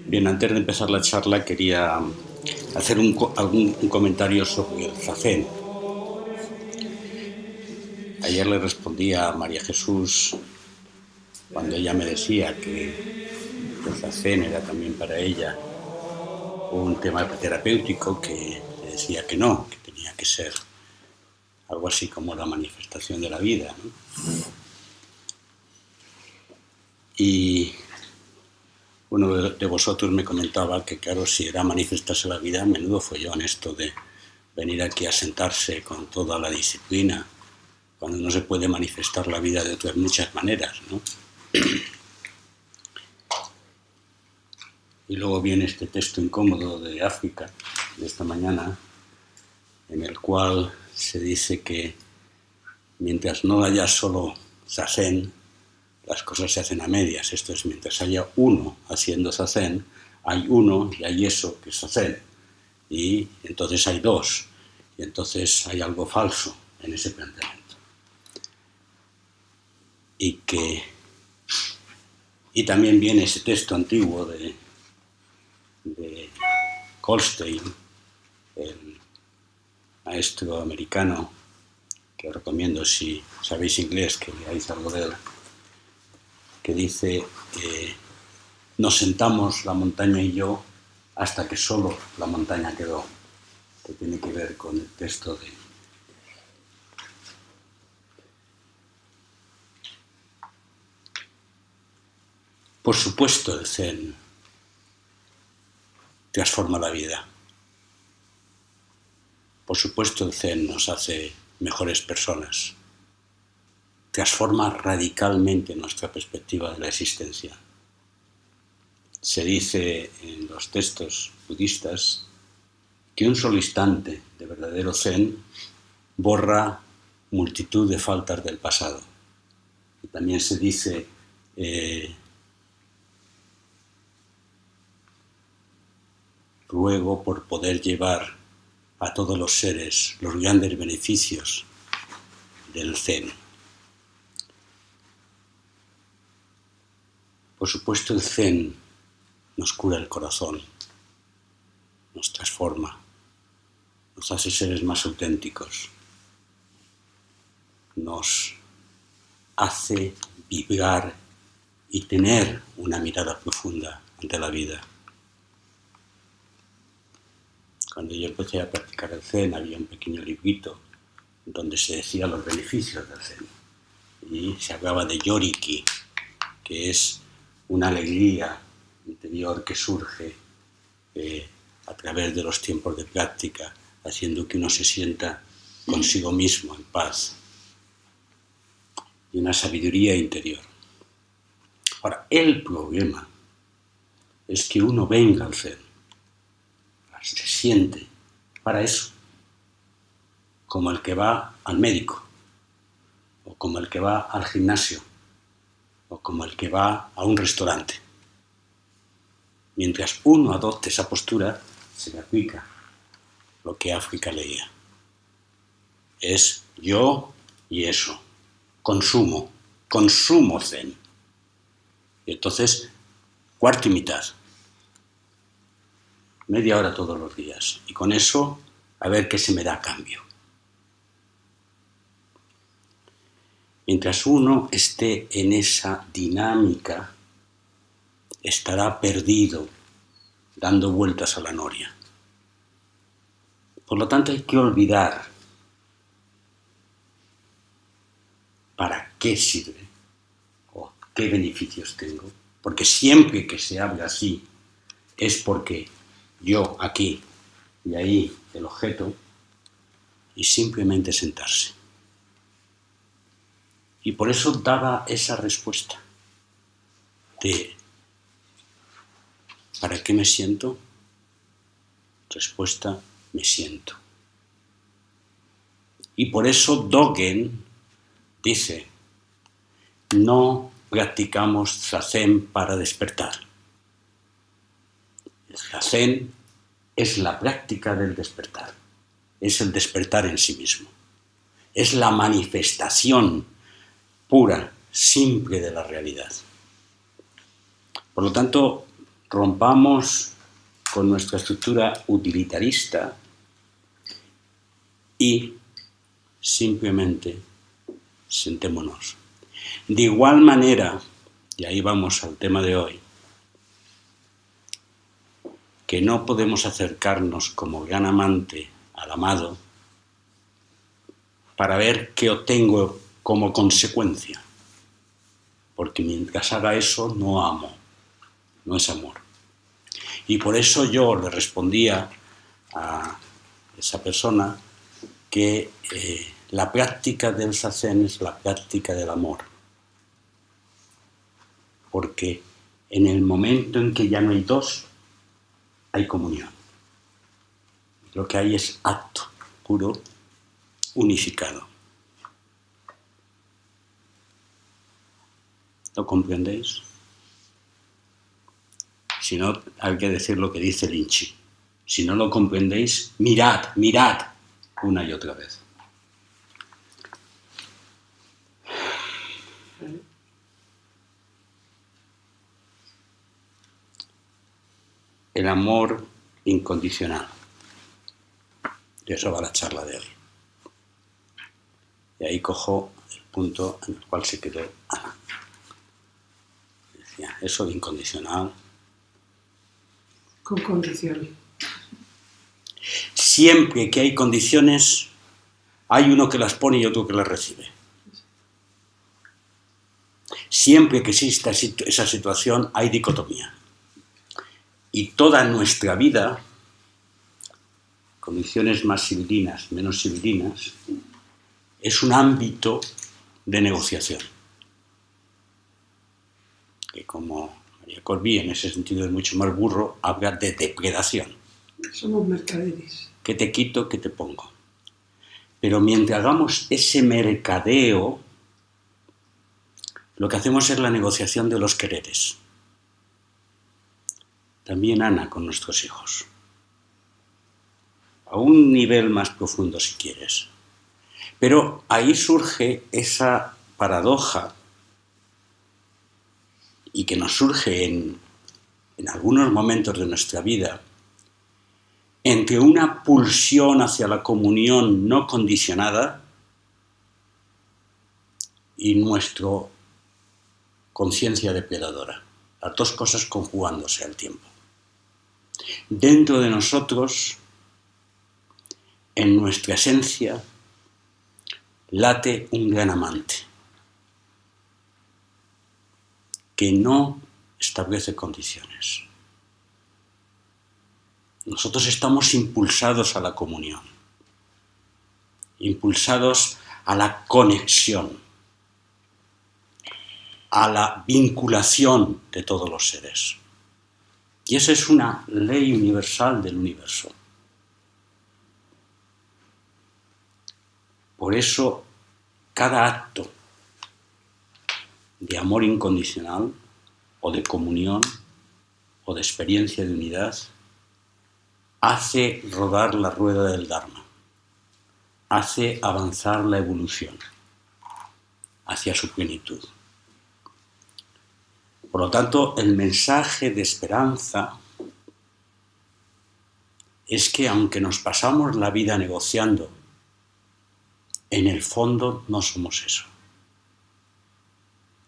Bien, antes de empezar la charla quería hacer un comentario sobre el zazen. Ayer le respondí a María Jesús cuando ella me decía que el zazen era también para ella un tema terapéutico, que le decía que no, que tenía que ser algo así como la manifestación de la vida, ¿no? Y uno de vosotros me comentaba que, claro, si era manifestarse la vida, menudo follón esto de venir aquí a sentarse con toda la disciplina, cuando no se puede manifestar la vida de otras muchas maneras, ¿no? Y luego viene este texto incómodo de África, de esta mañana, en el cual se dice que mientras no haya solo zazen, las cosas se hacen a medias. Esto es, mientras haya uno haciendo zazen, hay uno y hay eso que es zazen. Y entonces hay dos. Y entonces hay algo falso en ese planteamiento. Y también viene ese texto antiguo de Goldstein, el maestro americano, que os recomiendo, si sabéis inglés, que leáis algo de él, que dice: nos sentamos la montaña y yo hasta que solo la montaña quedó, que tiene que ver con el texto de... Por supuesto, el Zen transforma la vida. Por supuesto, el Zen nos hace mejores personas. Transforma radicalmente nuestra perspectiva de la existencia. Se dice en los textos budistas que un solo instante de verdadero Zen borra multitud de faltas del pasado. Y también se dice ruego por poder llevar a todos los seres los grandes beneficios del Zen. Por supuesto, el Zen nos cura el corazón, nos transforma, nos hace seres más auténticos, nos hace vibrar y tener una mirada profunda ante la vida. Cuando yo empecé a practicar el Zen, había un pequeño librito donde se decía los beneficios del Zen. Y se hablaba de Yoriki, que es una alegría interior que surge a través de los tiempos de práctica, haciendo que uno se sienta consigo mismo en paz, y una sabiduría interior. Ahora, el problema es que uno venga al Zen, se siente para eso, como el que va al médico, o como el que va al gimnasio, o como el que va a un restaurante. Mientras uno adopte esa postura, se le aplica lo que África leía. Es yo y eso. Consumo Zen. Y entonces, cuarto y mitad. Media hora todos los días. Y con eso, a ver qué se me da a cambio. Mientras uno esté en esa dinámica, estará perdido, dando vueltas a la noria. Por lo tanto, hay que olvidar para qué sirve o qué beneficios tengo. Porque siempre que se habla así, es porque yo aquí y ahí el objeto, y simplemente sentarse. Y por eso daba esa respuesta de ¿para qué me siento? Respuesta: me siento. Y por eso Dogen dice: no practicamos zazen para despertar. El zazen es la práctica del despertar, es el despertar en sí mismo, es la manifestación pura, simple de la realidad. Por lo tanto, rompamos con nuestra estructura utilitarista y simplemente sentémonos. De igual manera, y ahí vamos al tema de hoy, que no podemos acercarnos como gran amante al amado para ver qué obtengo como consecuencia, porque mientras haga eso no amo, no es amor. Y por eso yo le respondía a esa persona que la práctica del zazen es la práctica del amor, porque en el momento en que ya no hay dos, hay comunión. Lo que hay es acto puro, unificado. ¿Lo comprendéis? Si no, hay que decir lo que dice Linchi. Si no lo comprendéis, mirad, mirad una y otra vez. El amor incondicional. De eso va la charla de hoy. Y ahí cojo el punto en el cual se quedó Ana. Decía, eso de incondicional. Con condiciones. Siempre que hay condiciones, hay uno que las pone y otro que las recibe. Siempre que exista esa situación, hay dicotomía. Y toda nuestra vida, condiciones más civilinas, menos civilinas, es un ámbito de negociación. Que como María Corby, en ese sentido es mucho más burro, habla de depredación. Somos mercaderes. ¿Qué te quito, qué te pongo? Pero mientras hagamos ese mercadeo, lo que hacemos es la negociación de los quereres. También Ana con nuestros hijos. A un nivel más profundo si quieres. Pero ahí surge esa paradoja y que nos surge en algunos momentos de nuestra vida entre una pulsión hacia la comunión no condicionada y nuestra conciencia depredadora. Las dos cosas conjugándose al tiempo. Dentro de nosotros, en nuestra esencia, late un gran amante que no establece condiciones. Nosotros estamos impulsados a la comunión, impulsados a la conexión, a la vinculación de todos los seres. Y esa es una ley universal del universo. Por eso, cada acto de amor incondicional, o de comunión, o de experiencia de unidad, hace rodar la rueda del Dharma, hace avanzar la evolución hacia su plenitud. Por lo tanto, el mensaje de esperanza es que aunque nos pasamos la vida negociando, en el fondo no somos eso.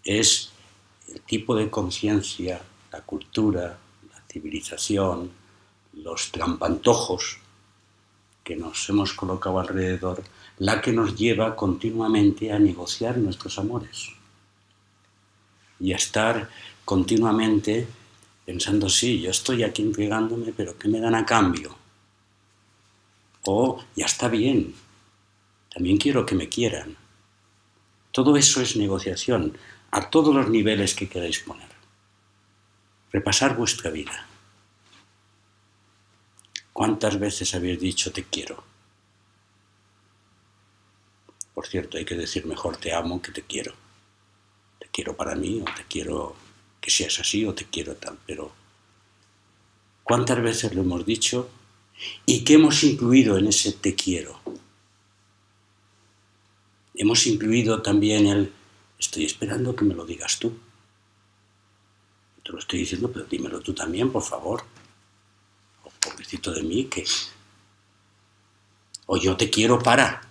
Es el tipo de conciencia, la cultura, la civilización, los trampantojos que nos hemos colocado alrededor, la que nos lleva continuamente a negociar nuestros amores y a estar continuamente pensando, sí, yo estoy aquí entregándome, pero ¿qué me dan a cambio? O, ya está bien, también quiero que me quieran. Todo eso es negociación a todos los niveles que queráis poner. Repasar vuestra vida. ¿Cuántas veces habéis dicho te quiero? Por cierto, hay que decir mejor te amo que te quiero. Te quiero para mí, o te quiero que seas así, o te quiero tal. Pero ¿cuántas veces lo hemos dicho? ¿Y qué hemos incluido en ese te quiero? Hemos incluido también el estoy esperando que me lo digas tú. Te lo estoy diciendo, pero dímelo tú también, por favor. O pobrecito de mí, que... O yo te quiero para.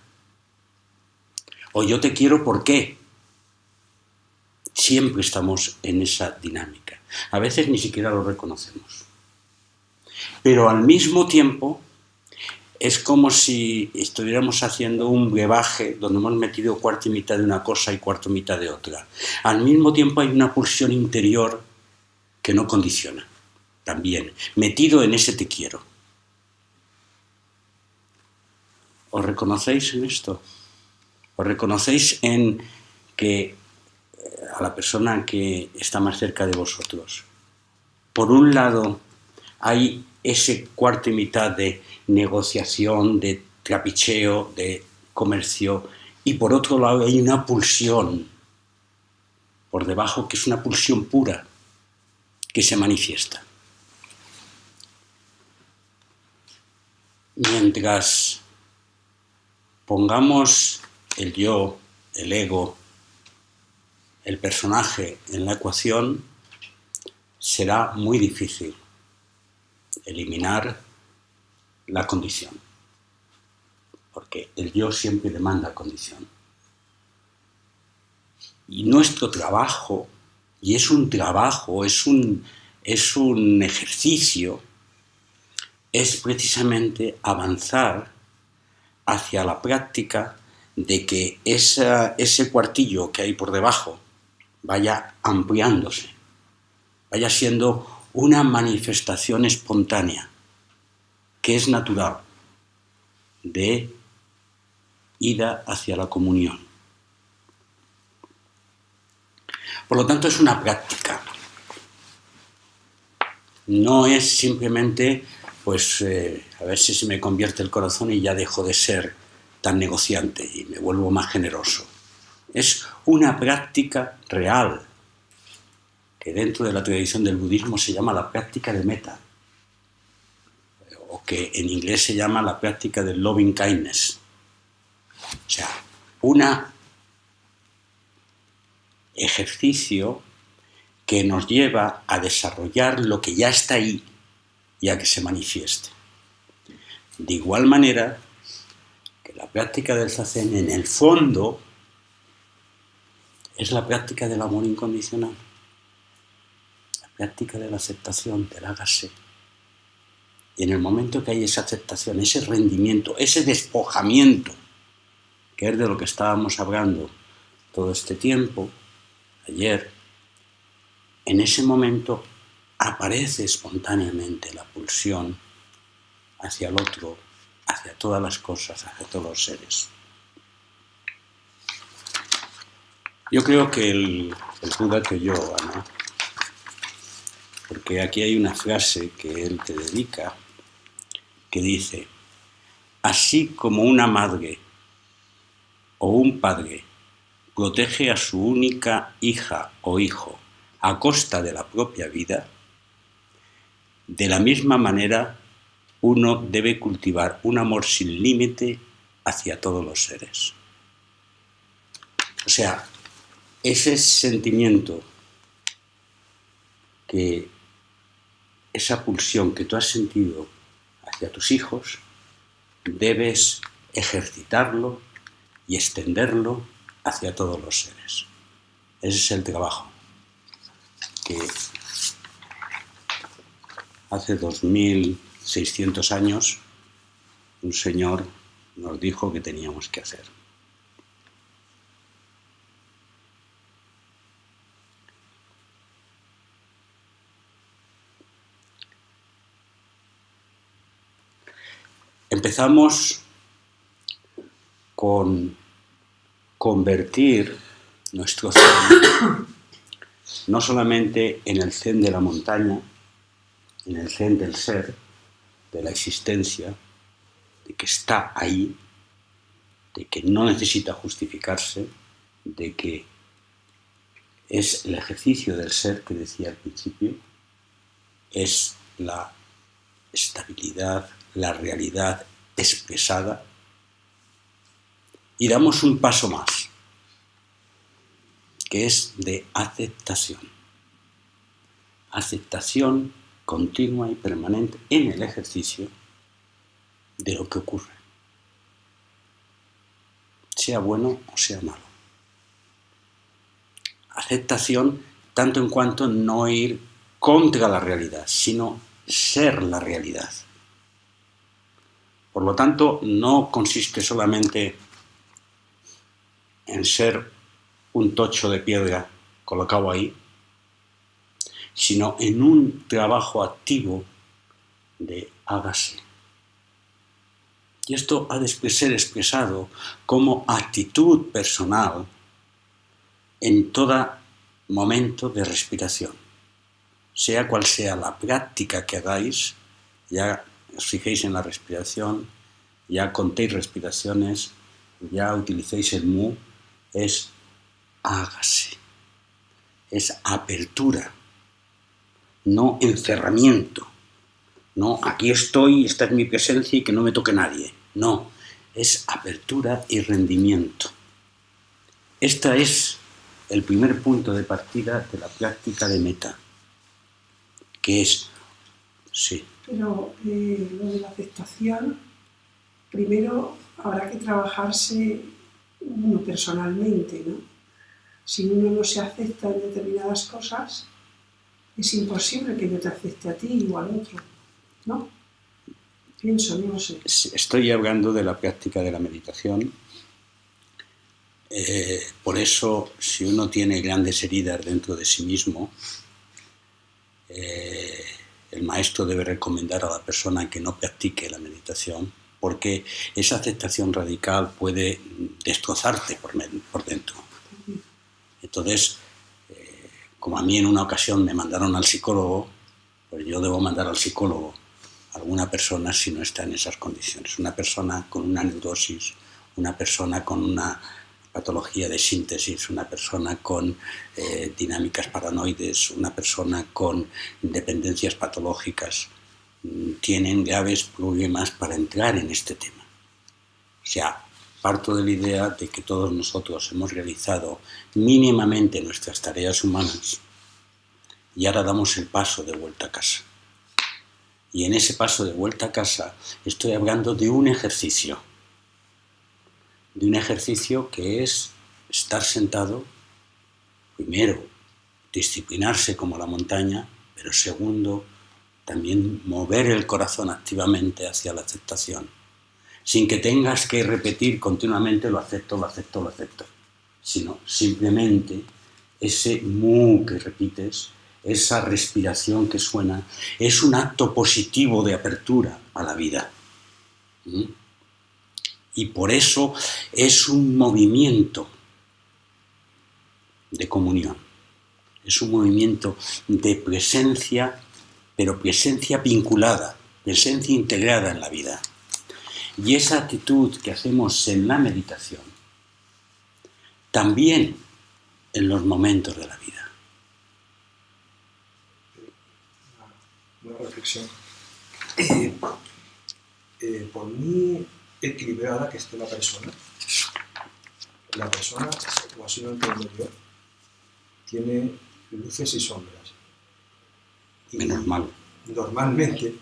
O yo te quiero por qué. Siempre estamos en esa dinámica. A veces ni siquiera lo reconocemos. Pero al mismo tiempo es como si estuviéramos haciendo un brebaje donde hemos metido cuarto y mitad de una cosa y cuarto y mitad de otra. Al mismo tiempo hay una pulsión interior que no condiciona. También, metido en ese te quiero. ¿Os reconocéis en esto? ¿Os reconocéis en que a la persona que está más cerca de vosotros, por un lado hay ese cuarto y mitad de negociación, de trapicheo, de comercio, y por otro lado hay una pulsión por debajo que es una pulsión pura que se manifiesta? Mientras pongamos el yo, el ego, el personaje en la ecuación, será muy difícil eliminar la condición, porque el yo siempre demanda condición. Y nuestro trabajo, y es un trabajo, es un ejercicio, es precisamente avanzar hacia la práctica de que ese cuartillo que hay por debajo vaya ampliándose, vaya siendo una manifestación espontánea, que es natural, de ida hacia la comunión. Por lo tanto, es una práctica. No es simplemente, pues, a ver si se me convierte el corazón y ya dejo de ser tan negociante y me vuelvo más generoso. Es una práctica real, que dentro de la tradición del budismo se llama la práctica de metta, o que en inglés se llama la práctica del loving kindness. O sea, un ejercicio que nos lleva a desarrollar lo que ya está ahí y a que se manifieste. De igual manera que la práctica del zazen, en el fondo, es la práctica del amor incondicional, la práctica de la aceptación, del hágase. Y en el momento que hay esa aceptación, ese rendimiento, ese despojamiento, que es de lo que estábamos hablando todo este tiempo, ayer, en ese momento aparece espontáneamente la pulsión hacia el otro, hacia todas las cosas, hacia todos los seres. Yo creo que el Buda te oyó, ¿no? Porque aquí hay una frase que él te dedica que dice: así como una madre o un padre protege a su única hija o hijo a costa de la propia vida, de la misma manera uno debe cultivar un amor sin límite hacia todos los seres. O sea, ese sentimiento, esa pulsión que tú has sentido hacia tus hijos, debes ejercitarlo y extenderlo hacia todos los seres. Ese es el trabajo que hace 2600 años un señor nos dijo que teníamos que hacer. Empezamos con convertir nuestro zen no solamente en el zen de la montaña, en el zen del ser, de la existencia, de que está ahí, de que no necesita justificarse, de que es el ejercicio del ser que decía al principio, es la estabilidad, la realidad expresada, y damos un paso más, que es de aceptación. aceptación continua y permanente en el ejercicio de lo que ocurre, sea bueno o sea malo. Aceptación tanto en cuanto no ir contra la realidad, sino ser la realidad. Por lo tanto, no consiste solamente en ser un tocho de piedra colocado ahí, sino en un trabajo activo de hágase. Y esto ha de ser expresado como actitud personal en todo momento de respiración. Sea cual sea la práctica que hagáis, ya os fijéis en la respiración, ya contéis respiraciones, ya utilicéis el mu, es hágase, es apertura, no encerramiento, no aquí estoy, esta es mi presencia y que no me toque nadie, no, es apertura y rendimiento. Este es el primer punto de partida de la práctica de metta, que es, sí. Pero lo de la aceptación, primero habrá que trabajarse uno personalmente, ¿no? Si uno no se acepta en determinadas cosas, es imposible que yo te acepte a ti o al otro, ¿no? Pienso, no lo sé. Estoy hablando de la práctica de la meditación. Por eso, si uno tiene grandes heridas dentro de sí mismo, el maestro debe recomendar a la persona que no practique la meditación, porque esa aceptación radical puede destrozarte por dentro. Entonces, como a mí en una ocasión me mandaron al psicólogo, pues yo debo mandar al psicólogo a alguna persona si no está en esas condiciones. Una persona con una neurosis, una persona con una patología de síntesis, una persona con dinámicas paranoides, una persona con dependencias patológicas, tienen graves problemas para entrar en este tema. O sea, parto de la idea de que todos nosotros hemos realizado mínimamente nuestras tareas humanas y ahora damos el paso de vuelta a casa. Y en ese paso de vuelta a casa estoy hablando de un ejercicio que es estar sentado, primero, disciplinarse como la montaña, pero segundo, también mover el corazón activamente hacia la aceptación, sin que tengas que repetir continuamente lo acepto, sino simplemente ese mu que repites, esa respiración que suena, es un acto positivo de apertura a la vida. Y por eso es un movimiento de comunión, es un movimiento de presencia, pero presencia vinculada, presencia integrada en la vida. Y esa actitud que hacemos en la meditación, también en los momentos de la vida. Una reflexión. Por muy equilibrada que esté la persona, o así lo entiendo yo, tiene luces y sombras. Y menos mal. Normalmente,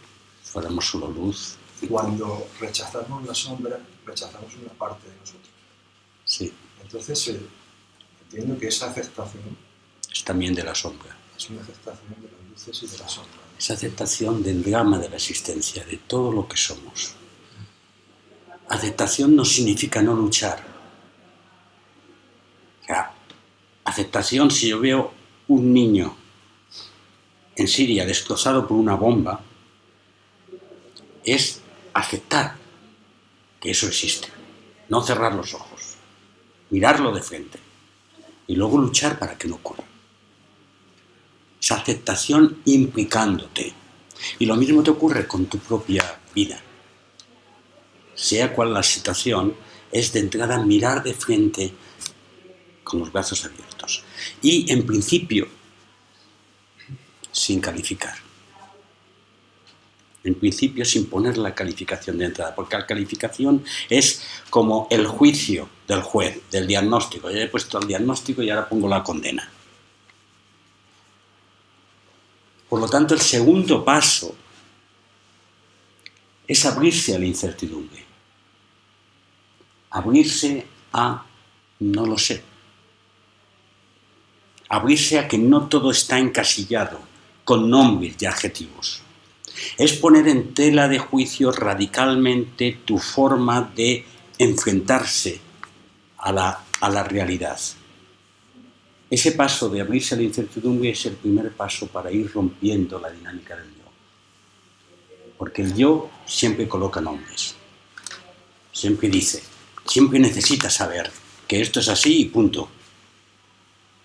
fuéramos solo luz. Cuando rechazamos la sombra, rechazamos una parte de nosotros. Sí. Entonces, entiendo que esa aceptación es también de la sombra. Es una aceptación de las luces y de la sombra. Es aceptación del drama de la existencia, de todo lo que somos. Aceptación no significa no luchar. O sea, aceptación, si yo veo un niño en Siria destrozado por una bomba, es aceptar que eso existe, no cerrar los ojos, mirarlo de frente y luego luchar para que no ocurra. Esa aceptación implicándote. Y lo mismo te ocurre con tu propia vida. Sea cual la situación, es de entrada mirar de frente con los brazos abiertos. Y en principio, sin calificar. En principio, sin poner la calificación de entrada, porque la calificación es como el juicio del juez, del diagnóstico. Ya he puesto el diagnóstico y ahora pongo la condena. Por lo tanto, el segundo paso es abrirse a la incertidumbre. Abrirse a no lo sé. Abrirse a que no todo está encasillado con nombres y adjetivos. Es poner en tela de juicio radicalmente tu forma de enfrentarse a la realidad. Ese paso de abrirse a la incertidumbre es el primer paso para ir rompiendo la dinámica del yo. Porque el yo siempre coloca nombres. Siempre dice, siempre necesita saber que esto es así y punto.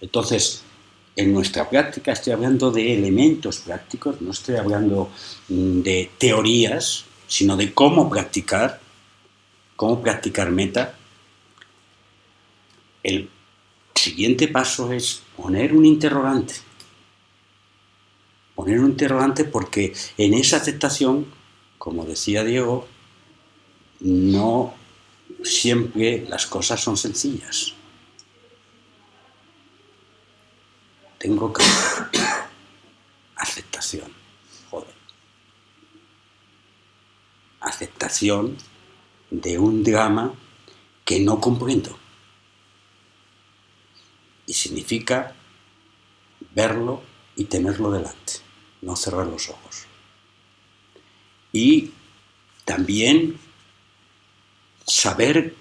Entonces, en nuestra práctica estoy hablando de elementos prácticos, no estoy hablando de teorías, sino de cómo practicar meta. El siguiente paso es poner un interrogante. Poner un interrogante porque en esa aceptación, como decía Diego, no siempre las cosas son sencillas. Tengo que... aceptación. Joder. Aceptación de un drama que no comprendo. Y significa verlo y tenerlo delante, no cerrar los ojos. Y también saber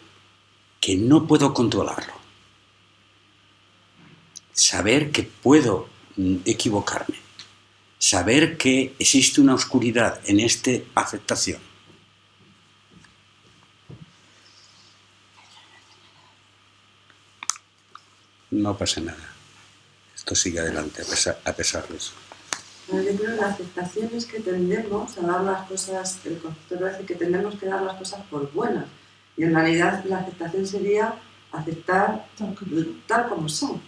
que no puedo controlarlo. Saber que puedo equivocarme. Saber que existe una oscuridad en esta aceptación. No pasa nada. Esto sigue adelante a pesar de eso. Yo creo que la aceptación es que tendemos a dar las cosas, el concepto dice que tendemos que dar las cosas por buenas. Y en realidad la aceptación sería aceptar tal como son,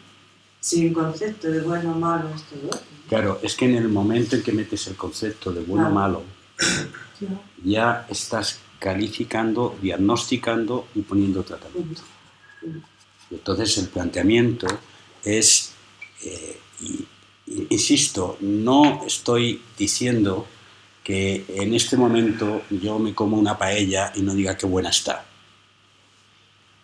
sin concepto de bueno o malo, esto y otro. Claro, es que en el momento en que metes el concepto de bueno o malo, ya estás calificando, diagnosticando y poniendo tratamiento. Entonces el planteamiento es, insisto, no estoy diciendo que en este momento yo me como una paella y no diga qué buena está.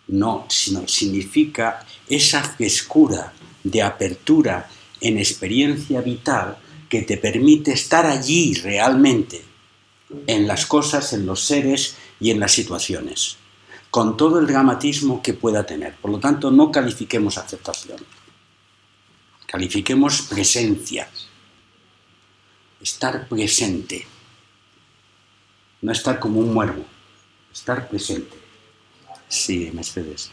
No, sino significa esa frescura de apertura en experiencia vital que te permite estar allí realmente, en las cosas, en los seres y en las situaciones, con todo el dramatismo que pueda tener. Por lo tanto, no califiquemos aceptación, califiquemos presencia, estar presente, no estar como un muermo, estar presente. Sí, Mercedes.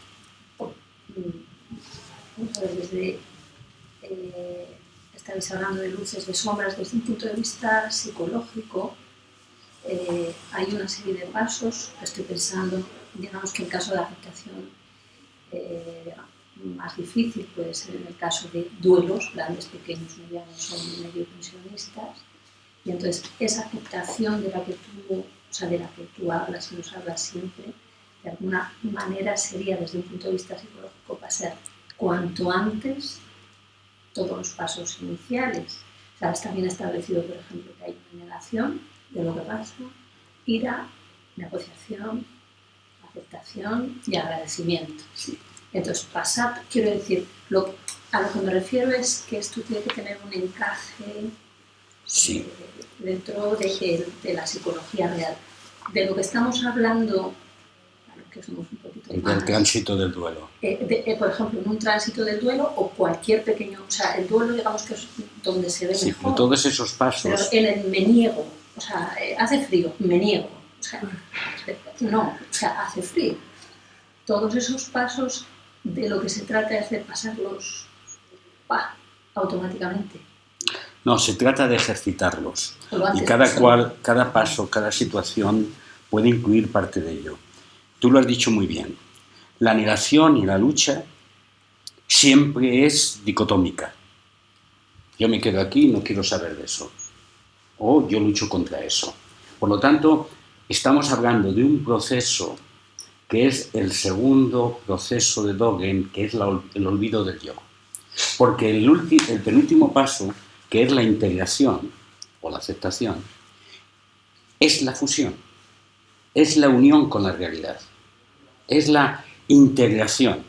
Estáis hablando de luces, de sombras, desde un punto de vista psicológico. Hay una serie de pasos que estoy pensando, digamos que en caso de aceptación más difícil puede ser en el caso de duelos, grandes, pequeños, medianos o medio pensionistas. Y entonces esa aceptación de la que tú hablas y nos hablas siempre, de alguna manera sería desde un punto de vista psicológico pasar cuanto antes todos los pasos iniciales. ¿Sabes? También establecido, por ejemplo, que hay una negación de lo que pasa, ira, negociación, aceptación y agradecimiento. Sí. Entonces, pasar, quiero decir, a lo que me refiero es que esto tiene que tener un encaje Sí. Dentro de la psicología real. De lo que estamos hablando, que somos un poquito más... Del tránsito del duelo. Por ejemplo, en un tránsito del duelo o cualquier pequeño... O sea, el duelo, digamos que es donde se ve mejor. Todos esos pasos... Pero en el me niego, o sea, hace frío, me niego. O sea, no, o sea, hace frío. Todos esos pasos de lo que se trata es de pasarlos automáticamente. No, se trata de ejercitarlos. Y cada paso, cada situación puede incluir parte de ello. Tú lo has dicho muy bien. La negación y la lucha siempre es dicotómica. Yo me quedo aquí y no quiero saber de eso. O yo lucho contra eso. Por lo tanto, estamos hablando de un proceso que es el segundo proceso de Dogen, que es el olvido del yo. Porque el penúltimo paso que es la integración o la aceptación, es la fusión, es la unión con la realidad, es la integración.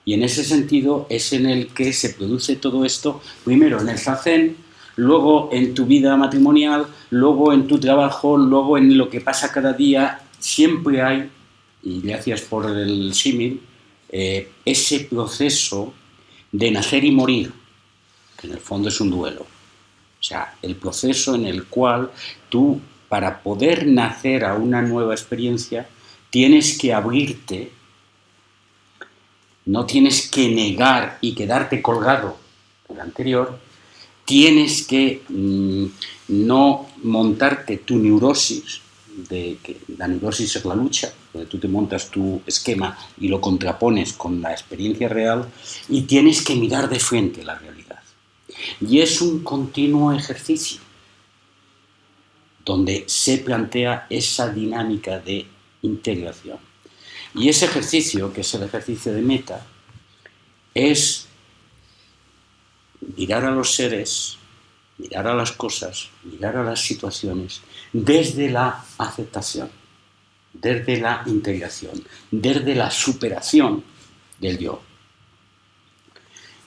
Y en ese sentido es en el que se produce todo esto, primero en el zazen, luego en tu vida matrimonial, luego en tu trabajo, luego en lo que pasa cada día. Siempre hay, y gracias por el símil, ese proceso de nacer y morir, que en el fondo es un duelo. O sea, el proceso en el cual tú, para poder nacer a una nueva experiencia, tienes que abrirte, no tienes que negar y quedarte colgado en el anterior, tienes que no montarte tu neurosis, de que la neurosis es la lucha, donde tú te montas tu esquema y lo contrapones con la experiencia real, y tienes que mirar de frente la realidad. Y es un continuo ejercicio donde se plantea esa dinámica de integración. Y ese ejercicio, que es el ejercicio de meta, es mirar a los seres, mirar a las cosas, mirar a las situaciones desde la aceptación, desde la integración, desde la superación del yo.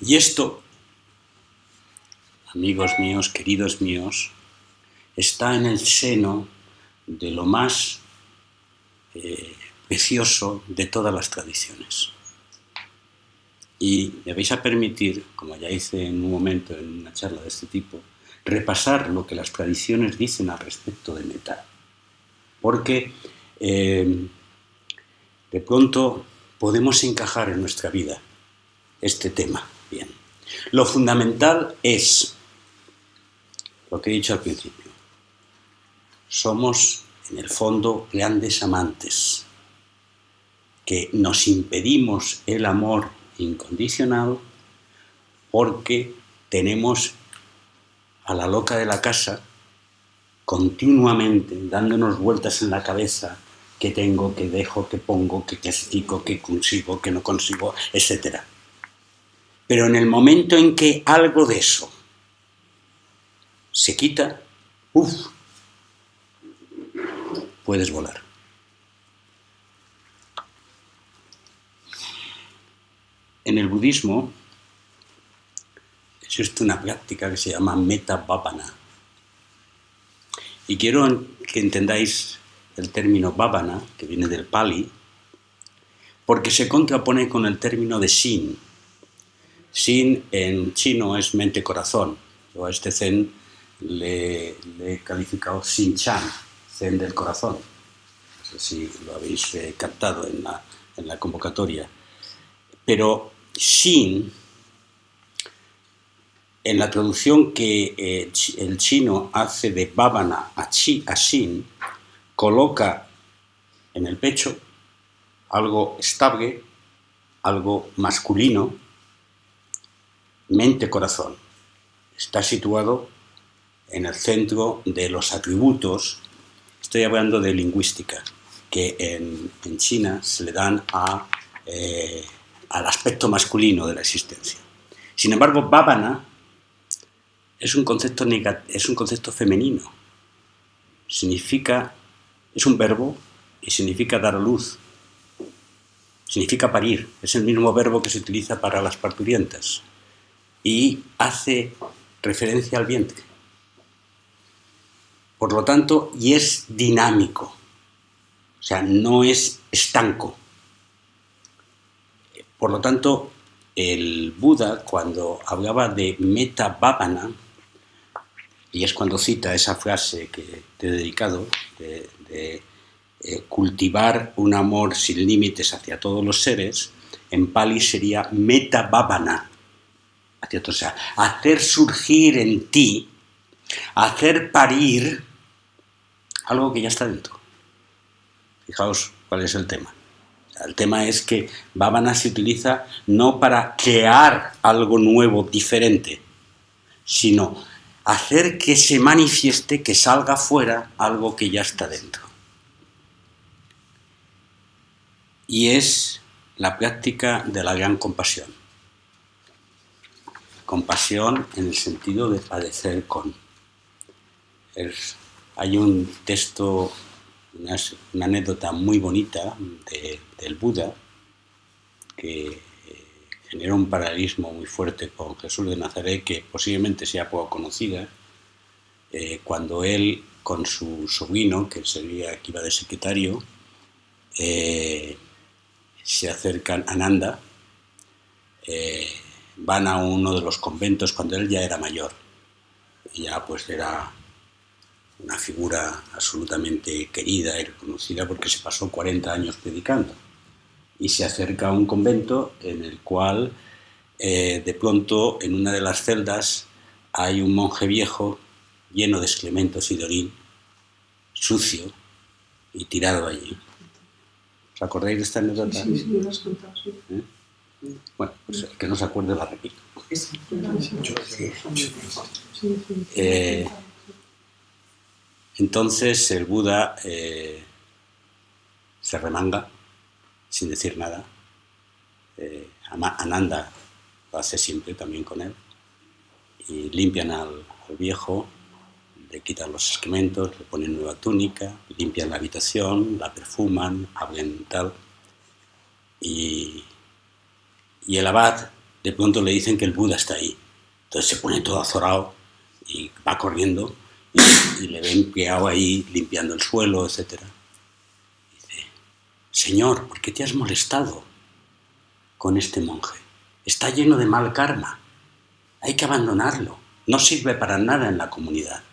Y esto, amigos míos, queridos míos, está en el seno de lo más precioso de todas las tradiciones. Y me vais a permitir, como ya hice en un momento en una charla de este tipo, repasar lo que las tradiciones dicen al respecto de meta. Porque de pronto podemos encajar en nuestra vida este tema. Bien. Lo fundamental es lo que he dicho al principio. Somos, en el fondo, grandes amantes que nos impedimos el amor incondicional porque tenemos a la loca de la casa continuamente dándonos vueltas en la cabeza: que tengo, que dejo, que pongo, que clasifico, que consigo, que no consigo, etc. Pero en el momento en que algo de eso se quita, puedes volar. En el budismo existe una práctica que se llama metta bhavana. Y quiero que entendáis el término bhavana, que viene del Pali, porque se contrapone con el término de Shin. Shin en chino es mente-corazón. Yo a este zen le he calificado Shin-chan, zen del corazón. No sé si lo habéis captado en la convocatoria. Pero Shin, en la traducción que el chino hace de bhavana a Shin, coloca en el pecho algo estable, algo masculino, mente-corazón. Está situado en el centro de los atributos. Estoy hablando de lingüística, que en China se le dan al aspecto masculino de la existencia. Sin embargo, bhavana es un concepto femenino. Es un verbo y significa dar a luz. Significa parir. Es el mismo verbo que se utiliza para las parturientas. Y hace referencia al vientre. Por lo tanto, y es dinámico. O sea, no es estanco. Por lo tanto, el Buda, cuando hablaba de metta bhavana, y es cuando cita esa frase que te he dedicado, de cultivar un amor sin límites hacia todos los seres, en Pali sería metta bhavana. O sea, hacer surgir en ti, hacer parir algo que ya está dentro. Fijaos cuál es el tema. El tema es que bhavana se utiliza no para crear algo nuevo, diferente, sino hacer que se manifieste, que salga fuera algo que ya está dentro. Y es la práctica de la gran compasión. compasión en el sentido de padecer con. Hay un texto, una anécdota muy bonita del Buda que genera un paralelismo muy fuerte con Jesús de Nazaret, que posiblemente sea poco conocida, cuando él con su sobrino, que iba de secretario, se acercan a Ananda, van a uno de los conventos cuando él ya era mayor, y ya pues era una figura absolutamente querida y reconocida porque se pasó 40 años predicando, y se acerca a un convento en el cual de pronto en una de las celdas hay un monje viejo lleno de excrementos y de orín, sucio y tirado allí. ¿Os acordáis de esta anécdota? Sí, me lo has contado, sí. Bueno, pues el que no se acuerde la repito. Entonces el Buda se remanga sin decir nada. Ananda lo hace siempre también con él, y limpian al viejo, le quitan los excrementos, le ponen nueva túnica, limpian la habitación, la perfuman, hablan tal, y el abad de pronto le dicen que el Buda está ahí. Entonces se pone todo azorado y va corriendo y le ven pegado ahí limpiando el suelo, etc. Dice: Señor, ¿por qué te has molestado con este monje? Está lleno de mal karma. Hay que abandonarlo. No sirve para nada en la comunidad.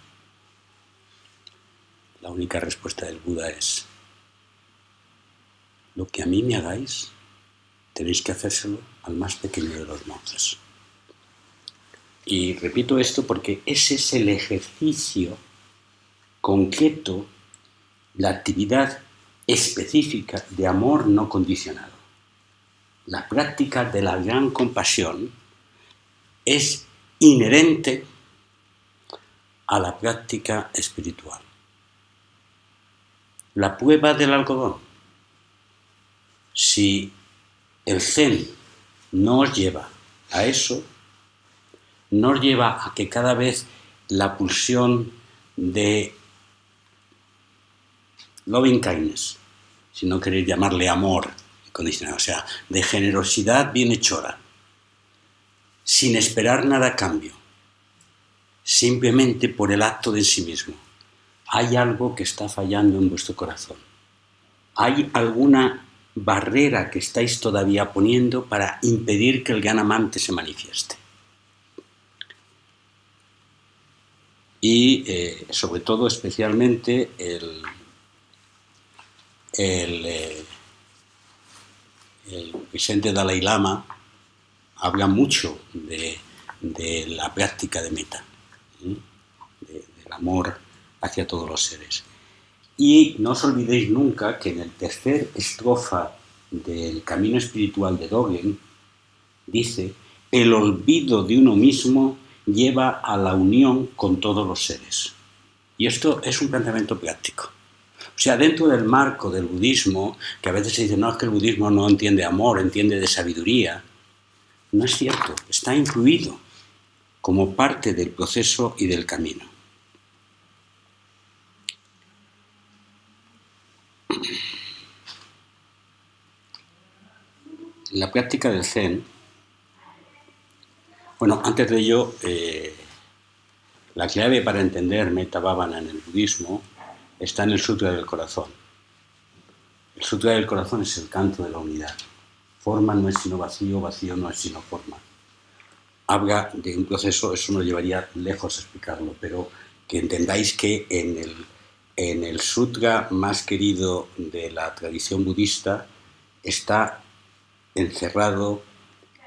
La única respuesta del Buda es: lo que a mí me hagáis, tenéis que hacérselo al más pequeño de los monjes. Y repito esto porque ese es el ejercicio concreto, la actividad específica de amor no condicionado. La práctica de la gran compasión es inherente a la práctica espiritual. La prueba del algodón. Si el Zen no os lleva a eso, no os lleva a que cada vez la pulsión de loving kindness, si no queréis llamarle amor incondicional, o sea, de generosidad bienhechora, sin esperar nada a cambio, simplemente por el acto de sí mismo, hay algo que está fallando en vuestro corazón. Hay alguna barrera que estáis todavía poniendo para impedir que el gran amante se manifieste. Y sobre todo, especialmente, el presidente Dalai Lama habla mucho de la práctica de metta, del amor hacia todos los seres. Y no os olvidéis nunca que en el tercer estrofa del Camino Espiritual de Dogen dice: el olvido de uno mismo lleva a la unión con todos los seres. Y esto es un planteamiento práctico. O sea, dentro del marco del budismo, que a veces se dice: no, es que el budismo no entiende amor, entiende de sabiduría. No es cierto, está incluido como parte del proceso y del camino. La práctica del Zen, bueno, antes de ello, la clave para entender Metta Bhavana en el budismo está en el Sutra del Corazón. El Sutra del Corazón es el canto de la unidad. Forma no es sino vacío, vacío no es sino forma. Habla de un proceso, eso nos llevaría lejos a explicarlo, pero que entendáis que en el sutra más querido de la tradición budista está encerrado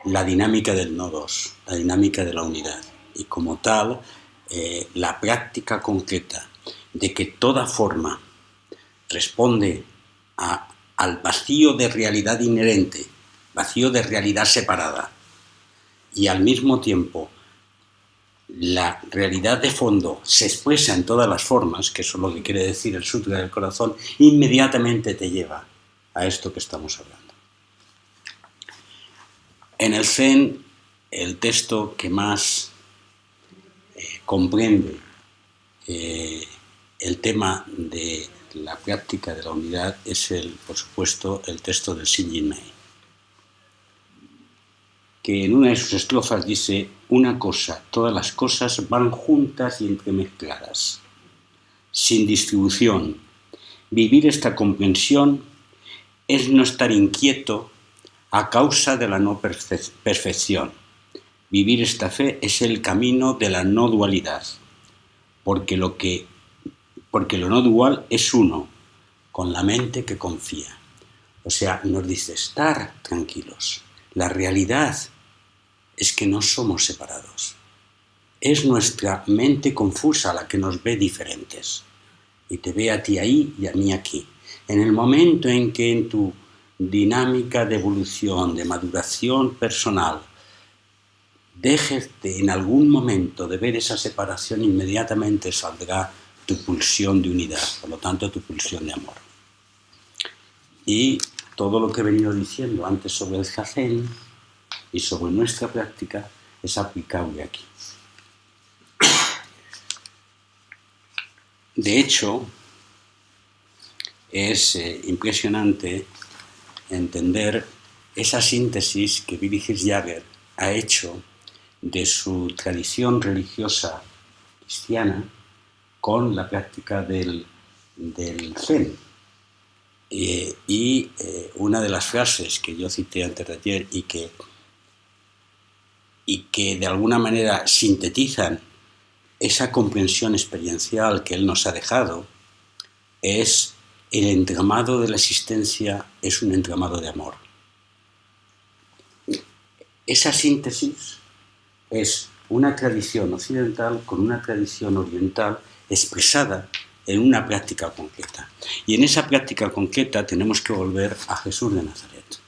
la dinámica del no-dos, la dinámica de la unidad. Y como tal, la práctica concreta de que toda forma responde al vacío de realidad inherente, vacío de realidad separada, y al mismo tiempo la realidad de fondo se expresa en todas las formas, que eso es lo que quiere decir el Sutra del Corazón, inmediatamente te lleva a esto que estamos hablando. En el Zen, el texto que más comprende el tema de la práctica de la unidad es, por supuesto, el texto del Shinjin Mei, que en una de sus estrofas dice: una cosa, todas las cosas van juntas y entremezcladas, sin distribución. Vivir esta comprensión es no estar inquieto a causa de la no perfección. Vivir esta fe es el camino de la no dualidad, porque lo no dual es uno, con la mente que confía. O sea, nos dice, estar tranquilos. La realidad es que no somos separados. Es nuestra mente confusa la que nos ve diferentes. Y te ve a ti ahí y a mí aquí. En el momento en que en tu dinámica de evolución, de maduración personal, dejes en algún momento de ver esa separación, inmediatamente saldrá tu pulsión de unidad, por lo tanto tu pulsión de amor. Y todo lo que he venido diciendo antes sobre el Zazen y sobre nuestra práctica es aplicable aquí. De hecho, es impresionante entender esa síntesis que Billy Hirschjager ha hecho de su tradición religiosa cristiana con la práctica del Zen. Y una de las frases que yo cité antes de ayer y que de alguna manera sintetizan esa comprensión experiencial que él nos ha dejado es: el entramado de la existencia es un entramado de amor. Esa síntesis es una tradición occidental con una tradición oriental expresada en una práctica concreta. Y en esa práctica concreta tenemos que volver a Jesús de Nazaret.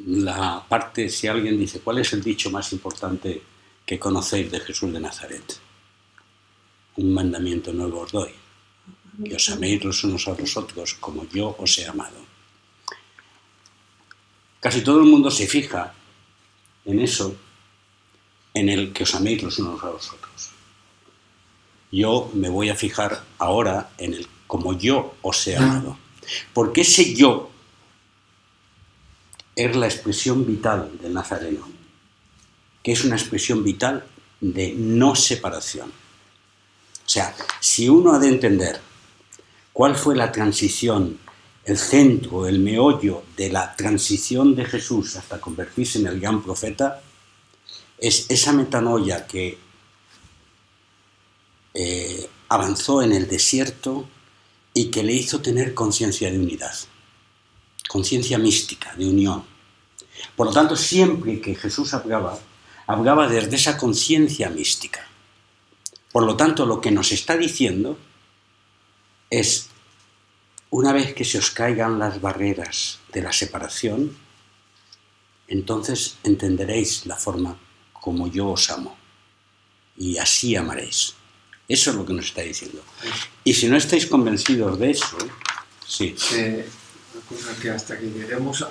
La parte, si alguien dice, ¿cuál es el dicho más importante que conocéis de Jesús de Nazaret? Un mandamiento nuevo os doy, que os améis los unos a los otros como yo os he amado. Casi todo el mundo se fija en eso, en el que os améis los unos a los otros. Yo me voy a fijar ahora en el como yo os he amado, porque ese yo es la expresión vital del nazareno, que es una expresión vital de no separación. O sea, si uno ha de entender cuál fue la transición, el centro, el meollo de la transición de Jesús hasta convertirse en el gran profeta, es esa metanoia que avanzó en el desierto y que le hizo tener conciencia de unidad, conciencia mística, de unión. Por lo tanto, siempre que Jesús hablaba desde esa conciencia mística. Por lo tanto, lo que nos está diciendo es: una vez que se os caigan las barreras de la separación, entonces entenderéis la forma como yo os amo, y así amaréis. Eso es lo que nos está diciendo. Y si no estáis convencidos de eso, sí. Una cosa que hasta que lleguemos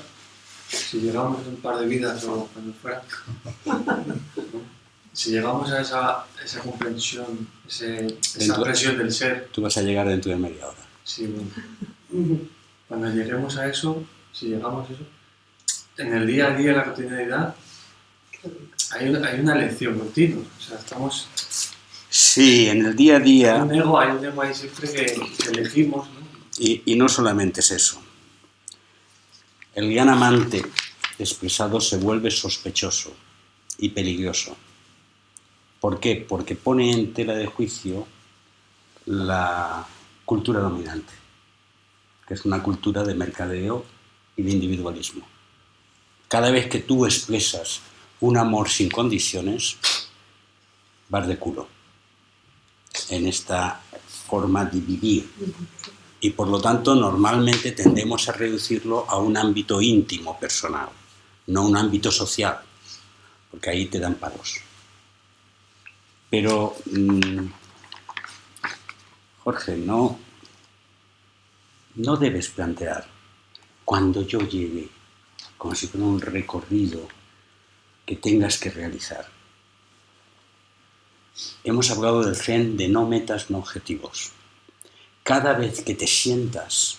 si llegamos a un par de vidas o cuando fuera, si llegamos a esa comprensión, esa presión del ser... Tú vas a llegar dentro de media hora. Sí, bueno. Cuando lleguemos a eso, si llegamos a eso, en el día a día, en la cotidianidad, hay una lección continua. O sea, estamos... Sí, en el día a día... Hay un ego ahí siempre que elegimos, ¿no? Y no solamente es eso. El gran amante expresado se vuelve sospechoso y peligroso. ¿Por qué? Porque pone en tela de juicio la cultura dominante, que es una cultura de mercadeo y de individualismo. Cada vez que tú expresas un amor sin condiciones, vas de culo en esta forma de vivir. Y por lo tanto, normalmente tendemos a reducirlo a un ámbito íntimo, personal, no un ámbito social, porque ahí te dan palos. Pero, Jorge, no debes plantear cuando yo llegue como si fuera un recorrido que tengas que realizar. Hemos hablado del Zen de no metas, no objetivos. Cada vez que te sientas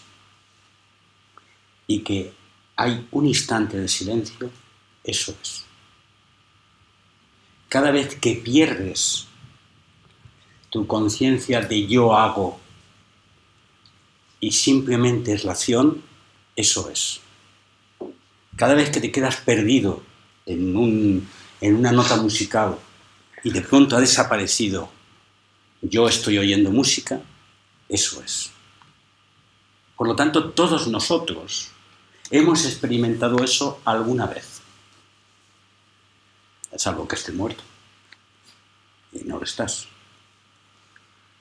y que hay un instante de silencio, eso es. Cada vez que pierdes tu conciencia de yo hago y simplemente es la acción, eso es. Cada vez que te quedas perdido en una nota musical y de pronto ha desaparecido yo estoy oyendo música, eso es. Por lo tanto, todos nosotros hemos experimentado eso alguna vez. Salvo que esté muerto. Y no lo estás.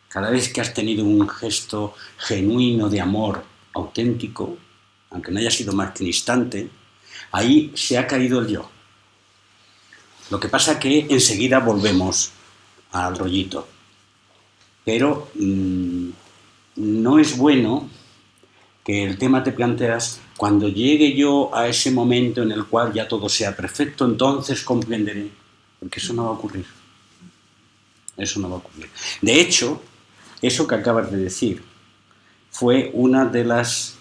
Cada vez que has tenido un gesto genuino de amor auténtico, aunque no haya sido más que un instante, ahí se ha caído el yo. Lo que pasa es que enseguida volvemos al rollito. Pero no es bueno que el tema te planteas, cuando llegue yo a ese momento en el cual ya todo sea perfecto, entonces comprenderé. Porque eso no va a ocurrir. Eso no va a ocurrir. De hecho, eso que acabas de decir fue una de las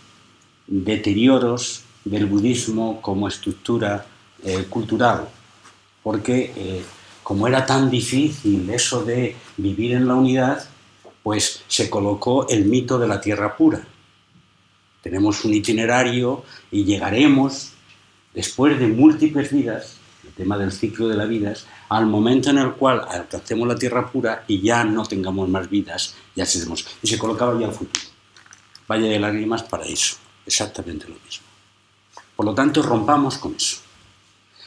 deterioros del budismo como estructura cultural. Porque como era tan difícil eso de vivir en la unidad, pues se colocó el mito de la tierra pura. Tenemos un itinerario y llegaremos, después de múltiples vidas, el tema del ciclo de las vidas, al momento en el cual alcancemos la tierra pura y ya no tengamos más vidas, ya seremos. Y se colocaba ya el futuro. Valle de lágrimas, paraíso. Exactamente lo mismo. Por lo tanto, rompamos con eso.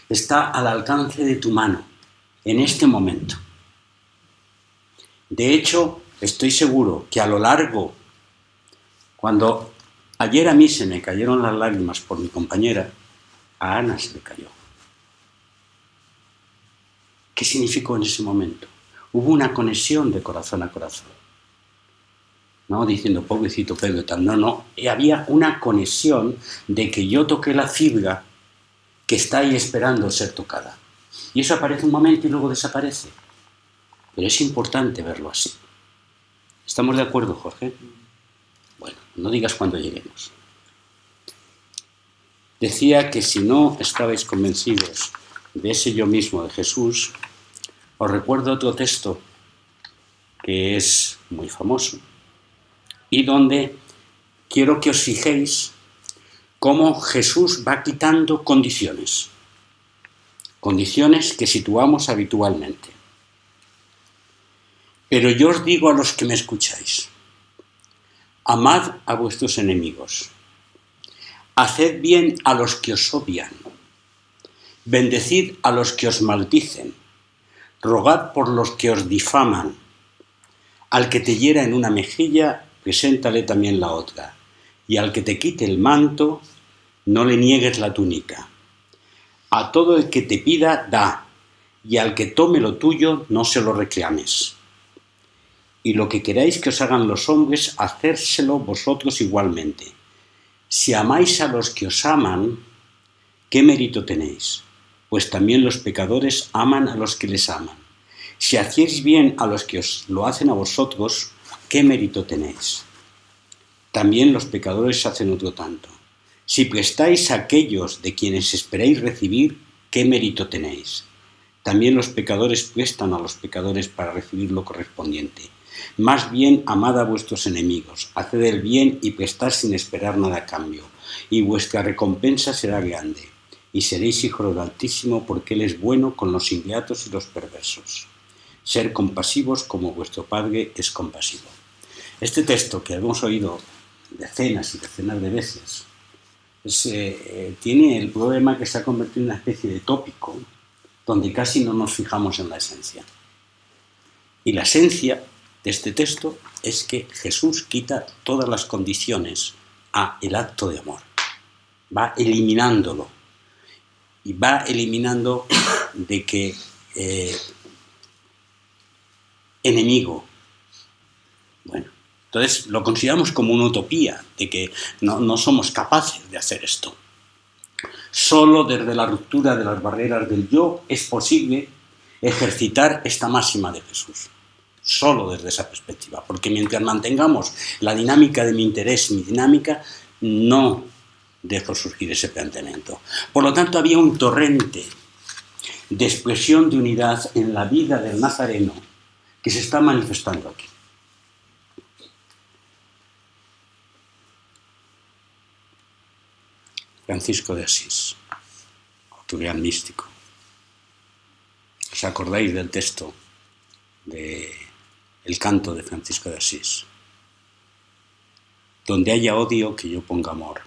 Está al alcance de tu mano, en este momento. De hecho, estoy seguro que a lo largo, cuando ayer a mí se me cayeron las lágrimas por mi compañera, a Ana se le cayó. ¿Qué significó en ese momento? Hubo una conexión de corazón a corazón. No diciendo, pobrecito Pedro y tal, no. Había una conexión de que yo toqué la fibra que está ahí esperando ser tocada. Y eso aparece un momento y luego desaparece. Pero es importante verlo así. ¿Estamos de acuerdo, Jorge? Bueno, no digas cuándo lleguemos. Decía que si no estabais convencidos de ese yo mismo de Jesús, os recuerdo otro texto que es muy famoso y donde quiero que os fijéis cómo Jesús va quitando condiciones. Condiciones que situamos habitualmente. Pero yo os digo a los que me escucháis, amad a vuestros enemigos, haced bien a los que os odian, bendecid a los que os maldicen, rogad por los que os difaman, al que te hiera en una mejilla, preséntale también la otra, y al que te quite el manto, no le niegues la túnica. A todo el que te pida, da, y al que tome lo tuyo, no se lo reclames. Y lo que queráis que os hagan los hombres, hacérselo vosotros igualmente. Si amáis a los que os aman, ¿qué mérito tenéis? Pues también los pecadores aman a los que les aman. Si hacéis bien a los que os lo hacen a vosotros, ¿qué mérito tenéis? También los pecadores hacen otro tanto. Si prestáis a aquellos de quienes esperáis recibir, ¿qué mérito tenéis? También los pecadores prestan a los pecadores para recibir lo correspondiente. Más bien, amad a vuestros enemigos, haced el bien y prestad sin esperar nada a cambio, y vuestra recompensa será grande, y seréis hijos del Altísimo, porque Él es bueno con los ingratos y los perversos. Ser compasivos como vuestro Padre es compasivo. Este texto que hemos oído decenas y decenas de veces tiene el problema que se ha convertido en una especie de tópico donde casi no nos fijamos en la esencia. Y la esencia de este texto es que Jesús quita todas las condiciones a el acto de amor. Va eliminándolo. Y va eliminando de que enemigo. Bueno, entonces lo consideramos como una utopía, de que no somos capaces de hacer esto. Solo desde la ruptura de las barreras del yo es posible ejercitar esta máxima de Jesús. Solo desde esa perspectiva, porque mientras mantengamos la dinámica de mi interés, mi dinámica, no dejo surgir ese planteamiento. Por lo tanto, había un torrente de expresión de unidad en la vida del nazareno que se está manifestando aquí. Francisco de Asís, otro gran místico. ¿Os acordáis del texto del canto de Francisco de Asís? Donde haya odio, que yo ponga amor.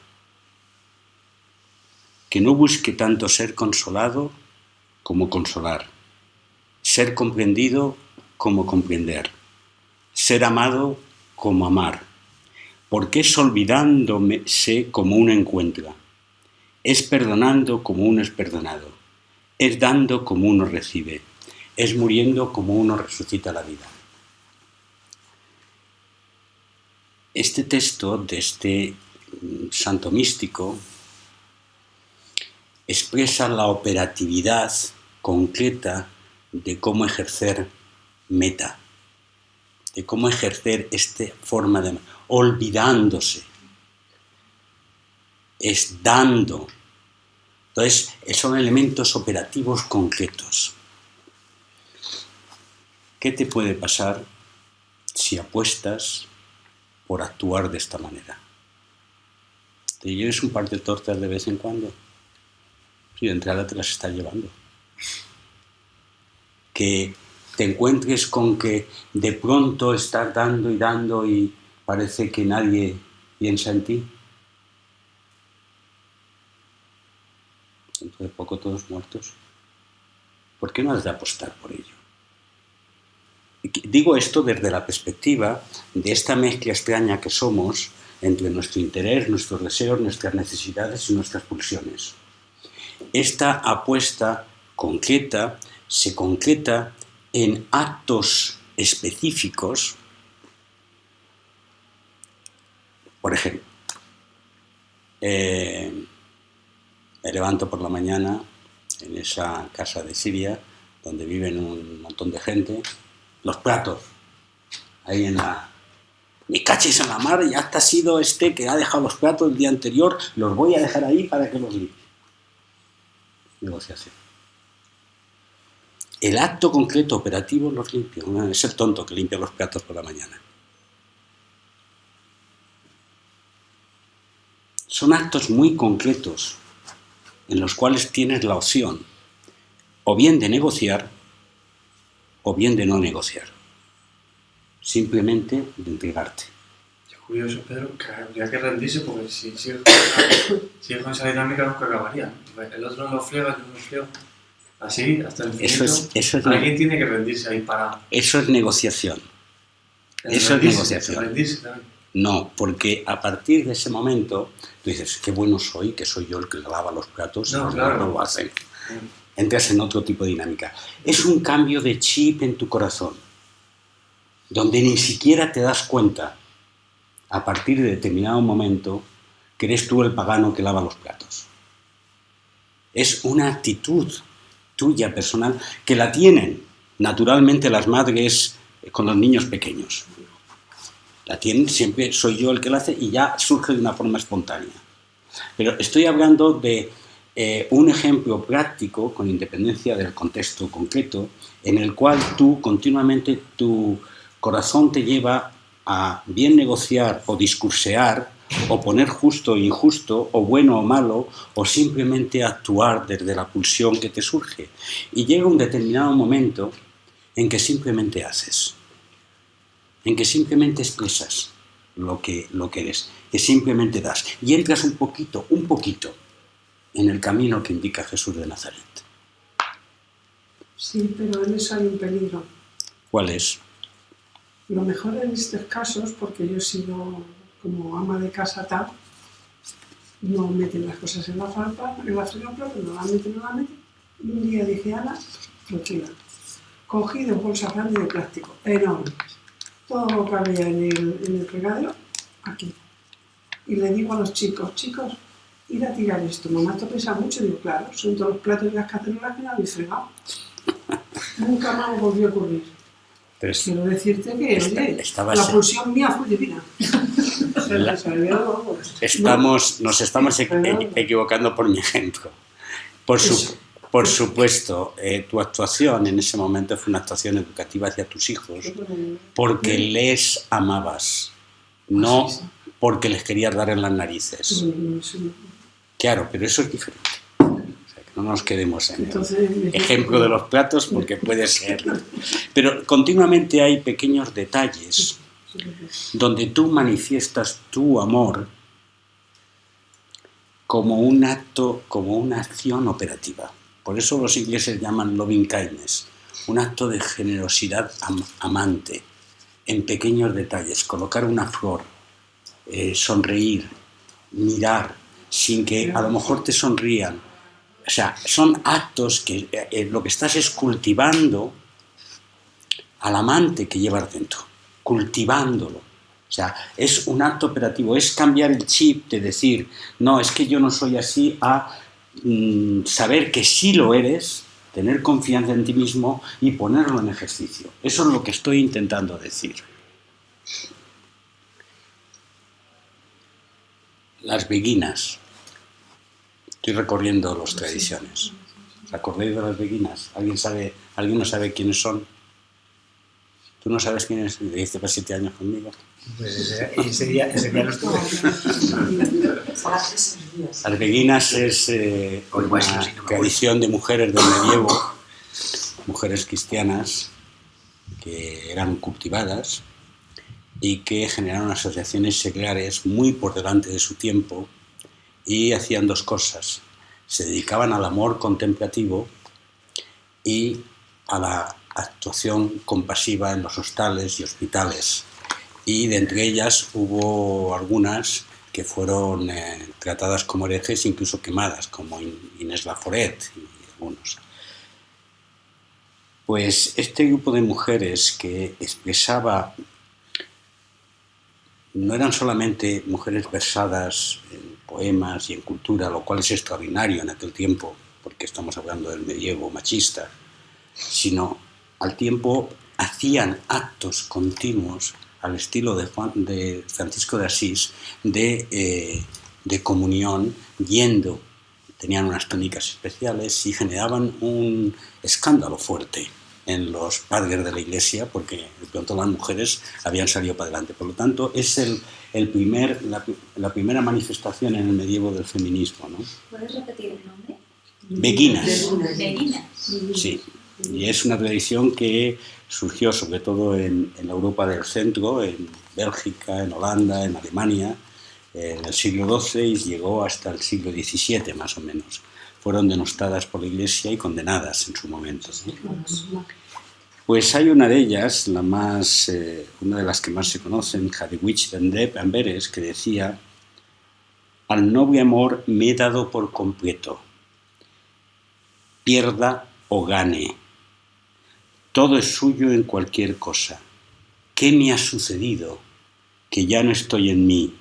Que no busque tanto ser consolado como consolar. Ser comprendido como comprender. Ser amado como amar. Porque es olvidándose como uno encuentra. Es perdonando como uno es perdonado. Es dando como uno recibe. Es muriendo como uno resucita la vida. Este texto de este santo místico expresa la operatividad concreta de cómo ejercer meta, de cómo ejercer esta forma de olvidándose, es dando. Entonces, son elementos operativos concretos. ¿Qué te puede pasar si apuestas por actuar de esta manera? ¿Te lleves un par de tortas de vez en cuando? Sí, de entrada te las estás llevando. Que te encuentres con que de pronto estás dando y parece que nadie piensa en ti. Dentro de poco todos muertos. ¿Por qué no has de apostar por ello? Digo esto desde la perspectiva de esta mezcla extraña que somos entre nuestro interés, nuestros deseos, nuestras necesidades y nuestras pulsiones. Esta apuesta concreta se concreta en actos específicos. Por ejemplo, me levanto por la mañana en esa casa de Siria donde viven un montón de gente, los platos, ahí en la... Me cachis en la mar, y hasta ha sido este que ha dejado los platos el día anterior, los voy a dejar ahí para que los limpie. Negociación. El acto concreto operativo los limpio. No es el tonto que limpia los platos por la mañana. Son actos muy concretos en los cuales tienes la opción o bien de negociar o bien de no negociar. Simplemente de entregarte. Es curioso, Pedro, que habría que rendirse porque si sigue con esa dinámica nunca acabaría. El otro no lo friega, yo no lo friego. Así, hasta el infinito. Alguien tiene que rendirse ahí para... Eso es negociación. Eso es negociación. Rendirse también. No, porque a partir de ese momento tú dices, qué bueno soy, que soy yo el que lava los platos, no, y claro. no lo hacen. Entras en otro tipo de dinámica. Es un cambio de chip en tu corazón, donde ni siquiera te das cuenta, a partir de determinado momento, que eres tú el pagano que lava los platos. Es una actitud tuya personal que la tienen naturalmente las madres con los niños pequeños. La tienen, siempre soy yo el que la hace y ya surge de una forma espontánea. Pero estoy hablando de un ejemplo práctico, con independencia del contexto concreto, en el cual tú continuamente, tu corazón te lleva a bien negociar o discursear, o poner justo o injusto, o bueno o malo, o simplemente actuar desde la pulsión que te surge. Y llega un determinado momento en que simplemente haces, en que simplemente expresas lo que eres, que simplemente das. Y entras un poquito, en el camino que indica Jesús de Nazaret. Sí, pero en eso hay un peligro. ¿Cuál es? Lo mejor en estos casos, porque yo he sido como ama de casa tal, no meten las cosas en la fregadora, no la meten. Y un día dije, Ana, tranquila, cogido bolsas grandes de plástico, enormes, todo lo que había en el fregadero, aquí. Y le digo a los chicos, ir a tirar esto. Mamá, esto pesa mucho. Digo, claro, son todos los platos y las cacerolas que no habéis fregado. Nunca más me volvió a ocurrir. Quiero decirte que, oye, la pulsión mía fue divina. Nos estamos equivocando por mi ejemplo. Por supuesto, tu actuación en ese momento fue una actuación educativa hacia tus hijos porque les amabas, no porque les querías dar en las narices. Claro, pero eso es diferente. O sea, que no nos quedemos en el ejemplo de los platos porque puede ser. Pero continuamente hay pequeños detalles donde tú manifiestas tu amor como un acto, como una acción operativa. Por eso los ingleses llaman loving kindness, un acto de generosidad amante, en pequeños detalles, colocar una flor, sonreír, mirar, sin que a lo mejor te sonrían. O sea, son actos que lo que estás es cultivando al amante que llevas dentro, cultivándolo. O sea, es un acto operativo, es cambiar el chip de decir, no, es que yo no soy así, a saber que sí lo eres, tener confianza en ti mismo y ponerlo en ejercicio. Eso es lo que estoy intentando decir. Las beguinas. Estoy recorriendo las tradiciones. ¿Os acordáis de las beguinas? ¿Alguien no sabe quiénes son? ¿Tú no sabes quiénes? Llevas 7 años conmigo. Pues ese día lo estuve. Las beguinas es una tradición de mujeres del medievo, mujeres cristianas que eran cultivadas y que generaron asociaciones seglares muy por delante de su tiempo y hacían 2 cosas. Se dedicaban al amor contemplativo y a la actuación compasiva en los hostales y hospitales. Y de entre ellas hubo algunas que fueron tratadas como herejes, incluso quemadas, como Inés Laforet y algunos. Pues este grupo de mujeres que expresaba, no eran solamente mujeres versadas en poemas y en cultura, lo cual es extraordinario en aquel tiempo, porque estamos hablando del medievo machista, sino al tiempo hacían actos continuos al estilo de Francisco de Asís, de comunión, tenían unas túnicas especiales y generaban un escándalo fuerte en los padres de la Iglesia, porque de pronto las mujeres habían salido para adelante. Por lo tanto, es la primera manifestación en el medievo del feminismo, ¿no? ¿Puedes repetir el nombre? Beguinas. Beguinas. Sí. Y es una tradición que surgió sobre todo en la Europa del centro, en Bélgica, en Holanda, en Alemania, en el siglo XII y llegó hasta el siglo XVII más o menos. Fueron denostadas por la Iglesia y condenadas en su momento, ¿no? Pues hay una de ellas, una de las que más se conocen, Hadewich de Amberes, que decía: al noble amor me he dado por completo, pierda o gane. Todo es suyo en cualquier cosa. ¿Qué me ha sucedido? Que ya no estoy en mí.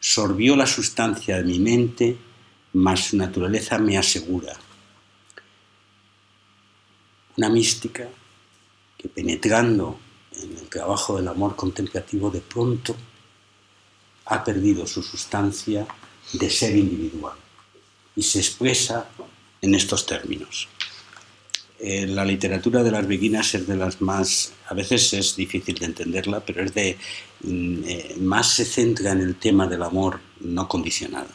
Sorbió la sustancia de mi mente, mas su naturaleza me asegura. Una mística que, penetrando en el trabajo del amor contemplativo, de pronto ha perdido su sustancia de ser individual y se expresa en estos términos. La literatura de las beguinas es de las más, a veces es difícil de entenderla, pero es más se centra en el tema del amor no condicionado.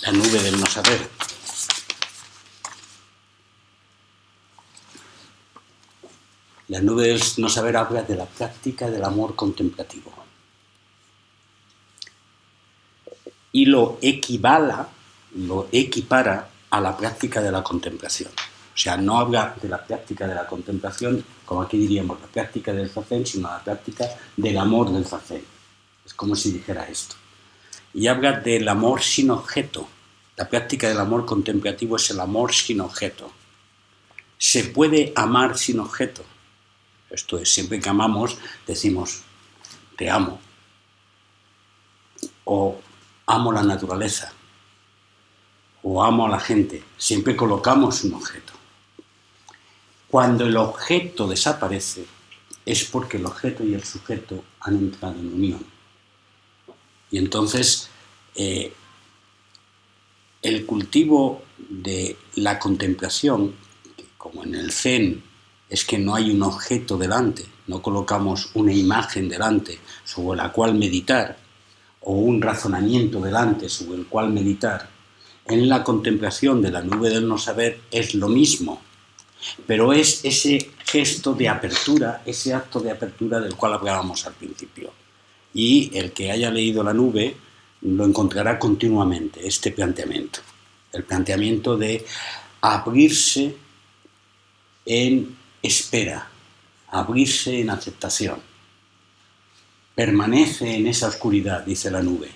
La nube del no saber. La nube del no saber habla de la práctica del amor contemplativo. Y lo equipara a la práctica de la contemplación. O sea, no habla de la práctica de la contemplación, como aquí diríamos, la práctica del zazen, sino la práctica del amor del zazen. Es como si dijera esto. Y habla del amor sin objeto. La práctica del amor contemplativo es el amor sin objeto. Se puede amar sin objeto. Esto es, siempre que amamos decimos, te amo, o amo la naturaleza, o amo a la gente. Siempre colocamos un objeto. Cuando el objeto desaparece, es porque el objeto y el sujeto han entrado en unión. Y entonces, el cultivo de la contemplación, que como en el Zen es que no hay un objeto delante, no colocamos una imagen delante sobre la cual meditar, o un razonamiento delante sobre el cual meditar, en la contemplación de la nube del no saber es lo mismo, pero es ese gesto de apertura, ese acto de apertura del cual hablábamos al principio. Y el que haya leído la nube lo encontrará continuamente, este planteamiento. El planteamiento de abrirse en espera, abrirse en aceptación. Permanece en esa oscuridad, dice la nube,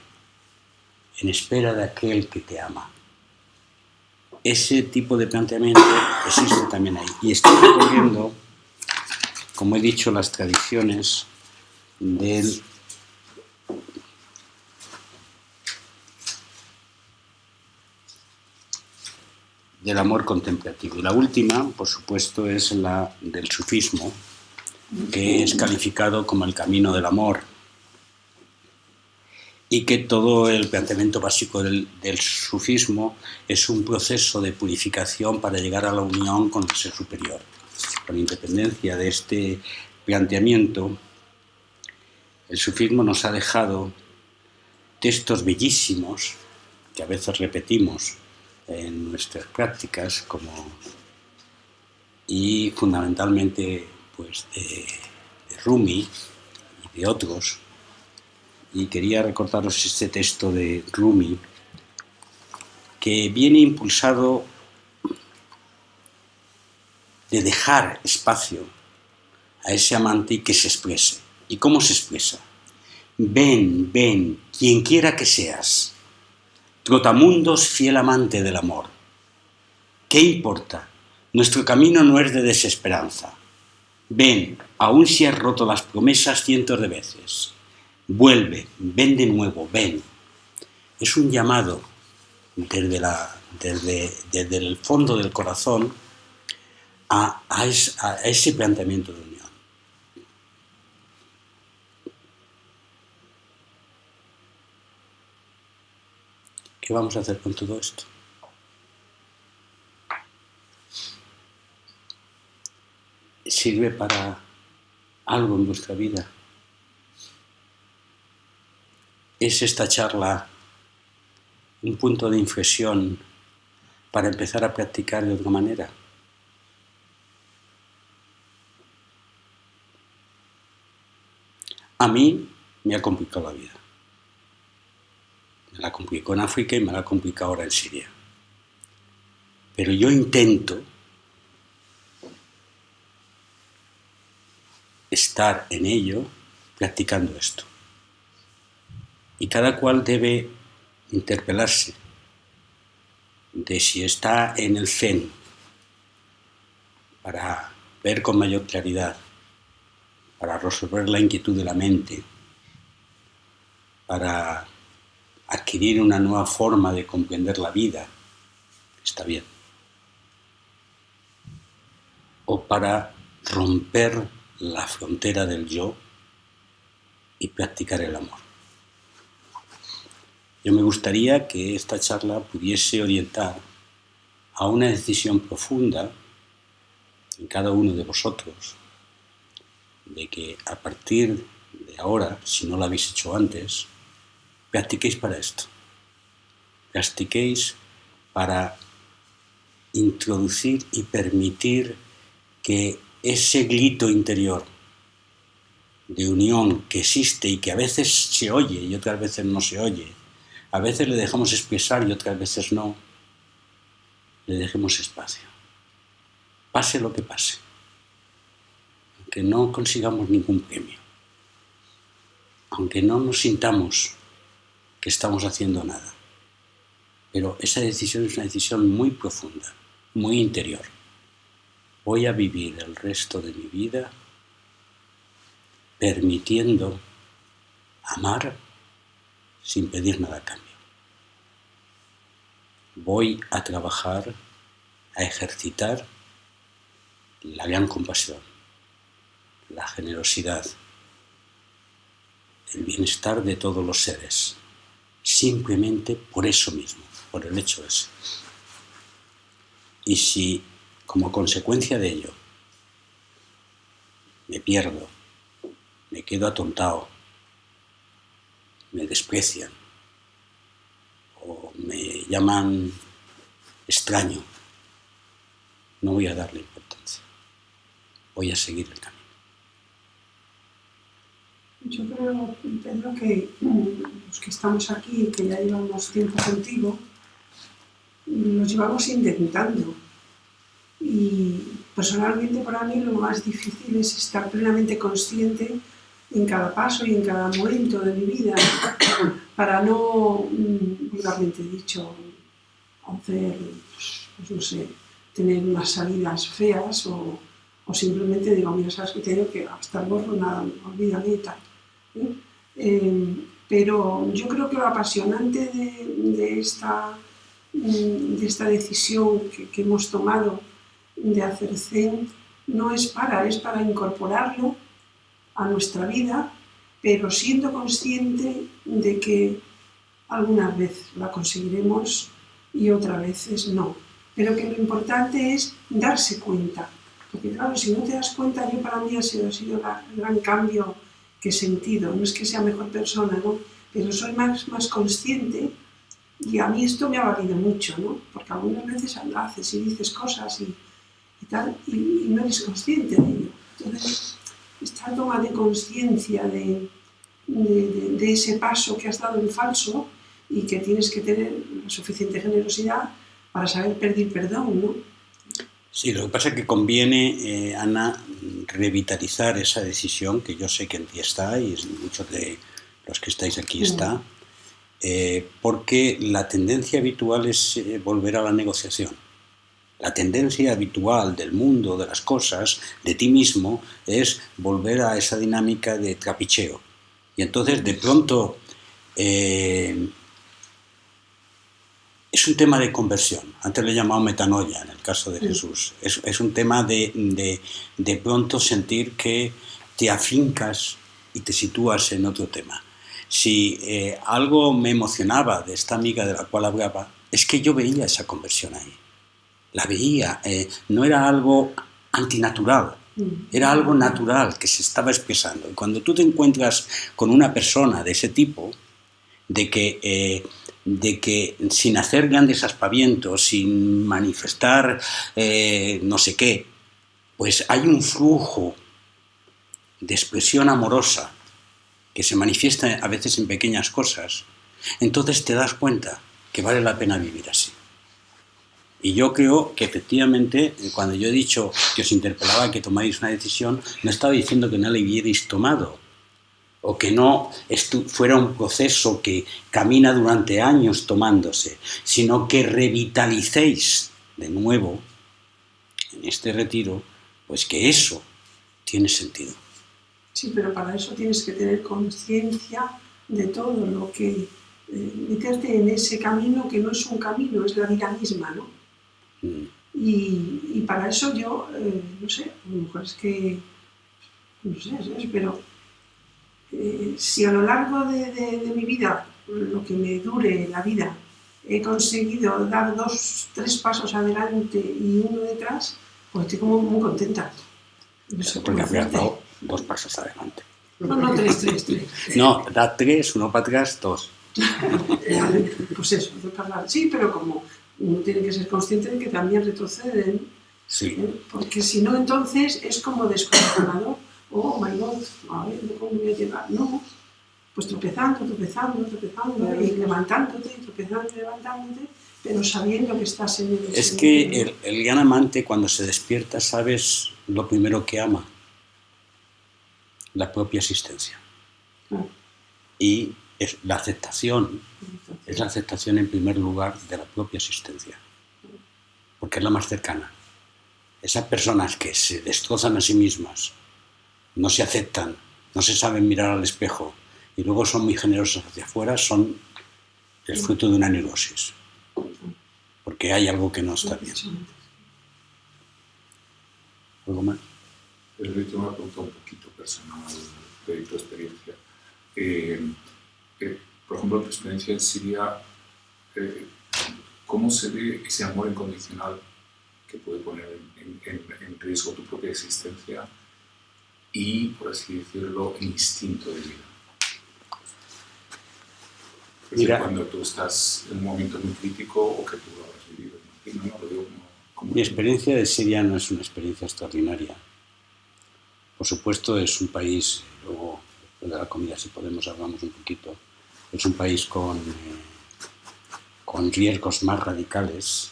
en espera de aquel que te ama. Ese tipo de planteamiento existe también ahí. Y estoy recorriendo, como he dicho, las tradiciones del amor contemplativo. Y la última, por supuesto, es la del sufismo, que es calificado como el camino del amor, y que todo el planteamiento básico del sufismo es un proceso de purificación para llegar a la unión con el ser superior. Con independencia de este planteamiento, el sufismo nos ha dejado textos bellísimos que a veces repetimos en nuestras prácticas, y fundamentalmente pues de Rumi y de otros. Y quería recordaros este texto de Rumi, que viene impulsado de dejar espacio a ese amante y que se exprese. ¿Y cómo se expresa? Ven, ven, quien quiera que seas, trotamundos, fiel amante del amor. ¿Qué importa? Nuestro camino no es de desesperanza. Ven, aun si has roto las promesas cientos de veces. Vuelve, ven de nuevo, ven. Es un llamado desde el fondo del corazón a ese planteamiento de unión. ¿Qué vamos a hacer con todo esto? ¿Sirve para algo en vuestra vida? ¿Es esta charla un punto de inflexión para empezar a practicar de otra manera? A mí me ha complicado la vida. Me la complicó en África y me la complica ahora en Siria. Pero yo intento estar en ello practicando esto. Y cada cual debe interpelarse de si está en el Zen para ver con mayor claridad, para resolver la inquietud de la mente, para adquirir una nueva forma de comprender la vida, está bien. O para romper la frontera del yo y practicar el amor. Yo me gustaría que esta charla pudiese orientar a una decisión profunda en cada uno de vosotros, de que a partir de ahora, si no lo habéis hecho antes, practiquéis para esto. Practiquéis para introducir y permitir que ese grito interior de unión que existe y que a veces se oye y otras veces no se oye, a veces le dejamos expresar y otras veces no, le dejemos espacio. Pase lo que pase. Aunque no consigamos ningún premio. Aunque no nos sintamos que estamos haciendo nada. Pero esa decisión es una decisión muy profunda, muy interior. Voy a vivir el resto de mi vida permitiendo amar sin pedir nada a cambio. Voy a trabajar, a ejercitar la gran compasión, la generosidad, el bienestar de todos los seres, simplemente por eso mismo, por el hecho ese. Y si, como consecuencia de ello, me pierdo, me quedo atontado, me desprecian o me llaman extraño, no voy a darle importancia, voy a seguir el camino. Yo creo, Pedro, que los que estamos aquí, que ya llevamos tiempo contigo, nos llevamos intentando. Y personalmente para mí lo más difícil es estar plenamente consciente en cada paso y en cada momento de mi vida, para no, vulgarmente dicho, hacer, pues no sé, tener unas salidas feas o simplemente digo, mira, sabes que te digo que hasta el gorro, nada, olvídame y tal. Pero yo creo que lo apasionante de esta decisión que hemos tomado de hacer Zen no es para incorporarlo a nuestra vida, pero siendo consciente de que algunas veces la conseguiremos y otras veces no. Pero que lo importante es darse cuenta, porque claro, si no te das cuenta, yo para mí ha sido el gran cambio que he sentido. No es que sea mejor persona, ¿no? Pero soy más consciente y a mí esto me ha valido mucho, ¿no? Porque algunas veces haces y dices cosas y tal, y no eres consciente de ello. Entonces, esta toma de conciencia de ese paso que has dado en falso y que tienes que tener la suficiente generosidad para saber pedir perdón, ¿no? Sí, lo que pasa es que conviene, Ana, revitalizar esa decisión, que yo sé que en ti está y en muchos de los que estáis aquí está, porque la tendencia habitual es volver a la negociación. La tendencia habitual del mundo, de las cosas, de ti mismo, es volver a esa dinámica de trapicheo. Y entonces, de pronto, es un tema de conversión. Antes lo he llamado metanoia, en el caso de Jesús. Es un tema de pronto sentir que te afincas y te sitúas en otro tema. Si algo me emocionaba de esta amiga de la cual hablaba, es que yo veía esa conversión ahí. La veía, no era algo antinatural, era algo natural que se estaba expresando. Y cuando tú te encuentras con una persona de ese tipo, de que sin hacer grandes aspavientos, sin manifestar no sé qué, pues hay un flujo de expresión amorosa que se manifiesta a veces en pequeñas cosas, entonces te das cuenta que vale la pena vivir así. Y yo creo que efectivamente, cuando yo he dicho que os interpelaba que tomáis una decisión, no estaba diciendo que no la hubierais tomado, o que no fuera un proceso que camina durante años tomándose, sino que revitalicéis de nuevo en este retiro, pues que eso tiene sentido. Sí, pero para eso tienes que tener conciencia de todo lo que... meterte en ese camino que no es un camino, es la vida misma, ¿no? Y para eso yo, no sé, a lo mejor es que... no sé, ¿sabes? Pero si a lo largo de mi vida, lo que me dure la vida, he conseguido dar 2, 3 pasos adelante y uno detrás, pues estoy como muy contenta. No sé, porque habías dado 2 pasos adelante. No, 3. No, da 3, 1 para atrás, 2. Pues eso, sí, pero como uno tiene que ser consciente de que también retroceden, sí. Porque si no, entonces es como desconsolador. Oh my God, a ver, ¿cómo voy a llegar? No, pues tropezando, y levantándote, y tropezando y levantándote, pero sabiendo que estás en el... Es que el gran amante, cuando se despierta, sabes lo primero que ama: la propia existencia. Claro. Y es la aceptación en primer lugar de la propia existencia, porque es la más cercana. Esas personas que se destrozan a sí mismas, no se aceptan, no se saben mirar al espejo y luego son muy generosos hacia afuera, son el fruto de una neurosis. Porque hay algo que no está bien. ¿Algo más? Yo tengo una pregunta un poquito personal de tu experiencia. Por ejemplo, tu experiencia en Siria, ¿cómo se ve ese amor incondicional que puede poner en riesgo tu propia existencia y, por así decirlo, el instinto de vida? Es decir, cuando tú estás en un momento muy crítico o que tú lo has vivido. No lo digo como Mi experiencia de Siria no es una experiencia extraordinaria. Por supuesto, es un país, luego de la comida, si podemos, hablamos un poquito, es un país con riesgos más radicales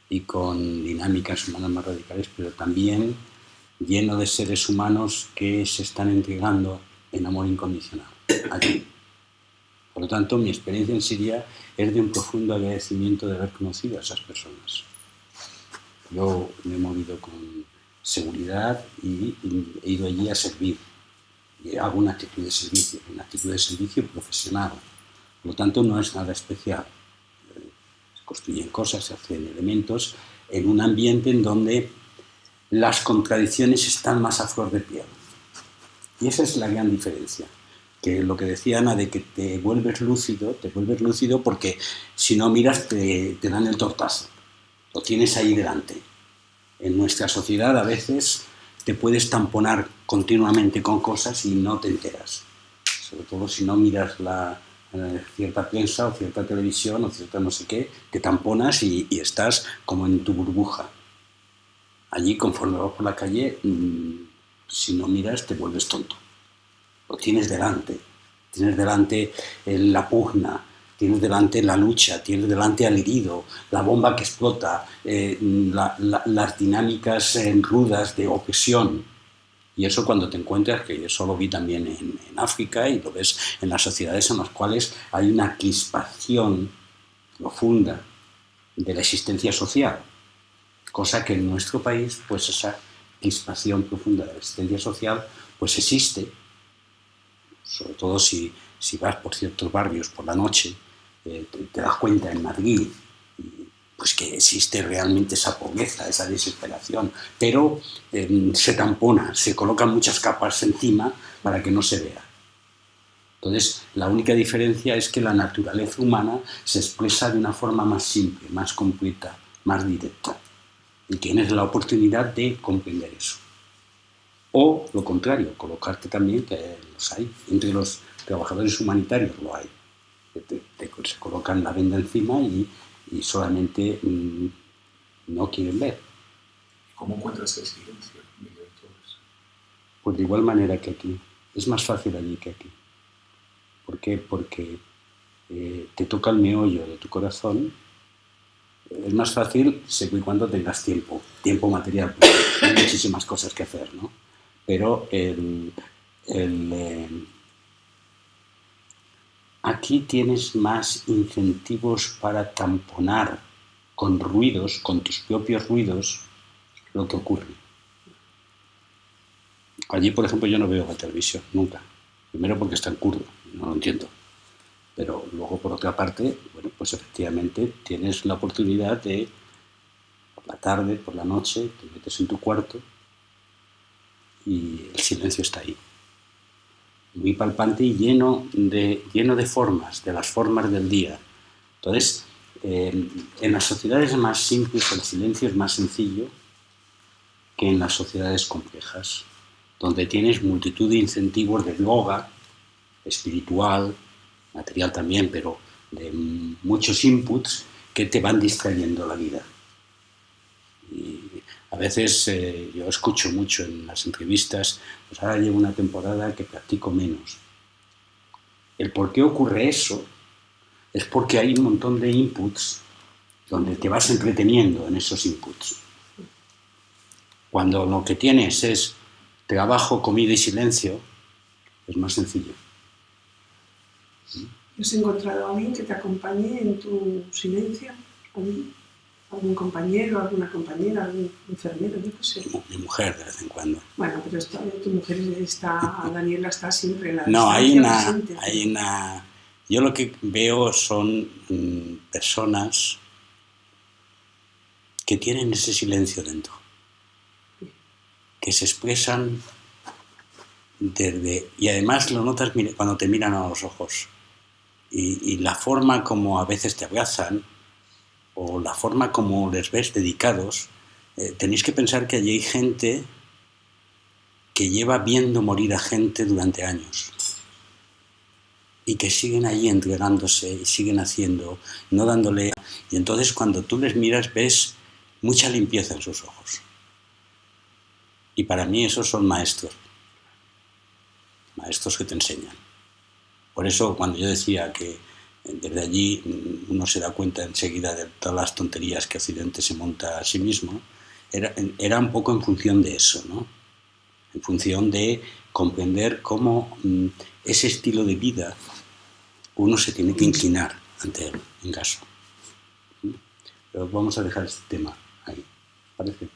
y con dinámicas humanas más radicales, pero también lleno de seres humanos que se están entregando en amor incondicional allí. Por lo tanto, mi experiencia en Siria es de un profundo agradecimiento de haber conocido a esas personas. Yo me he movido con seguridad y he ido allí a servir. Y hago una actitud de servicio profesional. Por lo tanto, no es nada especial. Se construyen cosas, se hacen elementos en un ambiente en donde las contradicciones están más a flor de piel. Y esa es la gran diferencia. Que lo que decía Ana, de que te vuelves lúcido porque si no miras te dan el tortazo. Lo tienes ahí delante. En nuestra sociedad a veces te puedes tamponar continuamente con cosas y no te enteras. Sobre todo si no miras cierta prensa o cierta televisión o cierta no sé qué, te tamponas y estás como en tu burbuja. Allí, conforme vas por la calle, si no miras te vuelves tonto. Lo tienes delante la pugna, tienes delante la lucha, tienes delante al herido, la bomba que explota, las dinámicas rudas de opresión. Y eso cuando te encuentras, que eso lo vi también en África y lo ves en las sociedades en las cuales hay una crispación profunda de la existencia social, cosa que en nuestro país, pues esa crispación profunda de la existencia social, pues existe. Sobre todo si vas por ciertos barrios por la noche, te das cuenta en Madrid pues que existe realmente esa pobreza, esa desesperación, pero se tampona, se colocan muchas capas encima para que no se vea. Entonces, la única diferencia es que la naturaleza humana se expresa de una forma más simple, más completa, más directa, y tienes la oportunidad de comprender eso. O, lo contrario, colocarte también, que los hay, entre los trabajadores humanitarios lo hay. Se colocan la venda encima y solamente no quieren ver. ¿Cómo encuentras el silencio en medio de todo eso? Pues de igual manera que aquí. Es más fácil allí que aquí. ¿Por qué? Porque te toca el meollo de tu corazón. Es más fácil siempre y cuando tengas tiempo material, porque hay muchísimas cosas que hacer, ¿no? Pero aquí tienes más incentivos para tamponar con ruidos, con tus propios ruidos, lo que ocurre. Allí, por ejemplo, yo no veo la televisión, nunca. Primero porque está en kurdo, no lo entiendo. Pero luego, por otra parte, bueno, pues efectivamente tienes la oportunidad de, por la tarde, por la noche, te metes en tu cuarto y el silencio está ahí. Muy palpante y lleno de formas, de las formas del día. Entonces, en las sociedades más simples el silencio es más sencillo que en las sociedades complejas, donde tienes multitud de incentivos de yoga, espiritual, material también, pero de muchos inputs que te van distrayendo la vida. Y a veces yo escucho mucho en las entrevistas, pues ahora llevo una temporada que practico menos. El por qué ocurre eso es porque hay un montón de inputs donde te vas entreteniendo en esos inputs. Cuando lo que tienes es trabajo, comida y silencio, es más sencillo. ¿Has encontrado a alguien que te acompañe en tu silencio? algún compañero, alguna compañera, algún enfermero, yo qué sé. Mi mujer de vez en cuando. Bueno, pero tu mujer está, Daniela está siempre en la No, distancia. hay una... Yo lo que veo son personas que tienen ese silencio dentro, que se expresan y además lo notas cuando te miran a los ojos y la forma como a veces te abrazan o la forma como les ves dedicados. Tenéis que pensar que allí hay gente que lleva viendo morir a gente durante años y que siguen ahí entregándose y siguen haciendo, no dándole... Y entonces cuando tú les miras ves mucha limpieza en sus ojos. Y para mí esos son maestros que te enseñan. Por eso cuando yo decía que desde allí uno se da cuenta enseguida de todas las tonterías que Occidente se monta a sí mismo, era un poco en función de eso, ¿no? En función de comprender cómo ese estilo de vida uno se tiene que inclinar ante él, en caso. Pero vamos a dejar este tema ahí, ¿parece?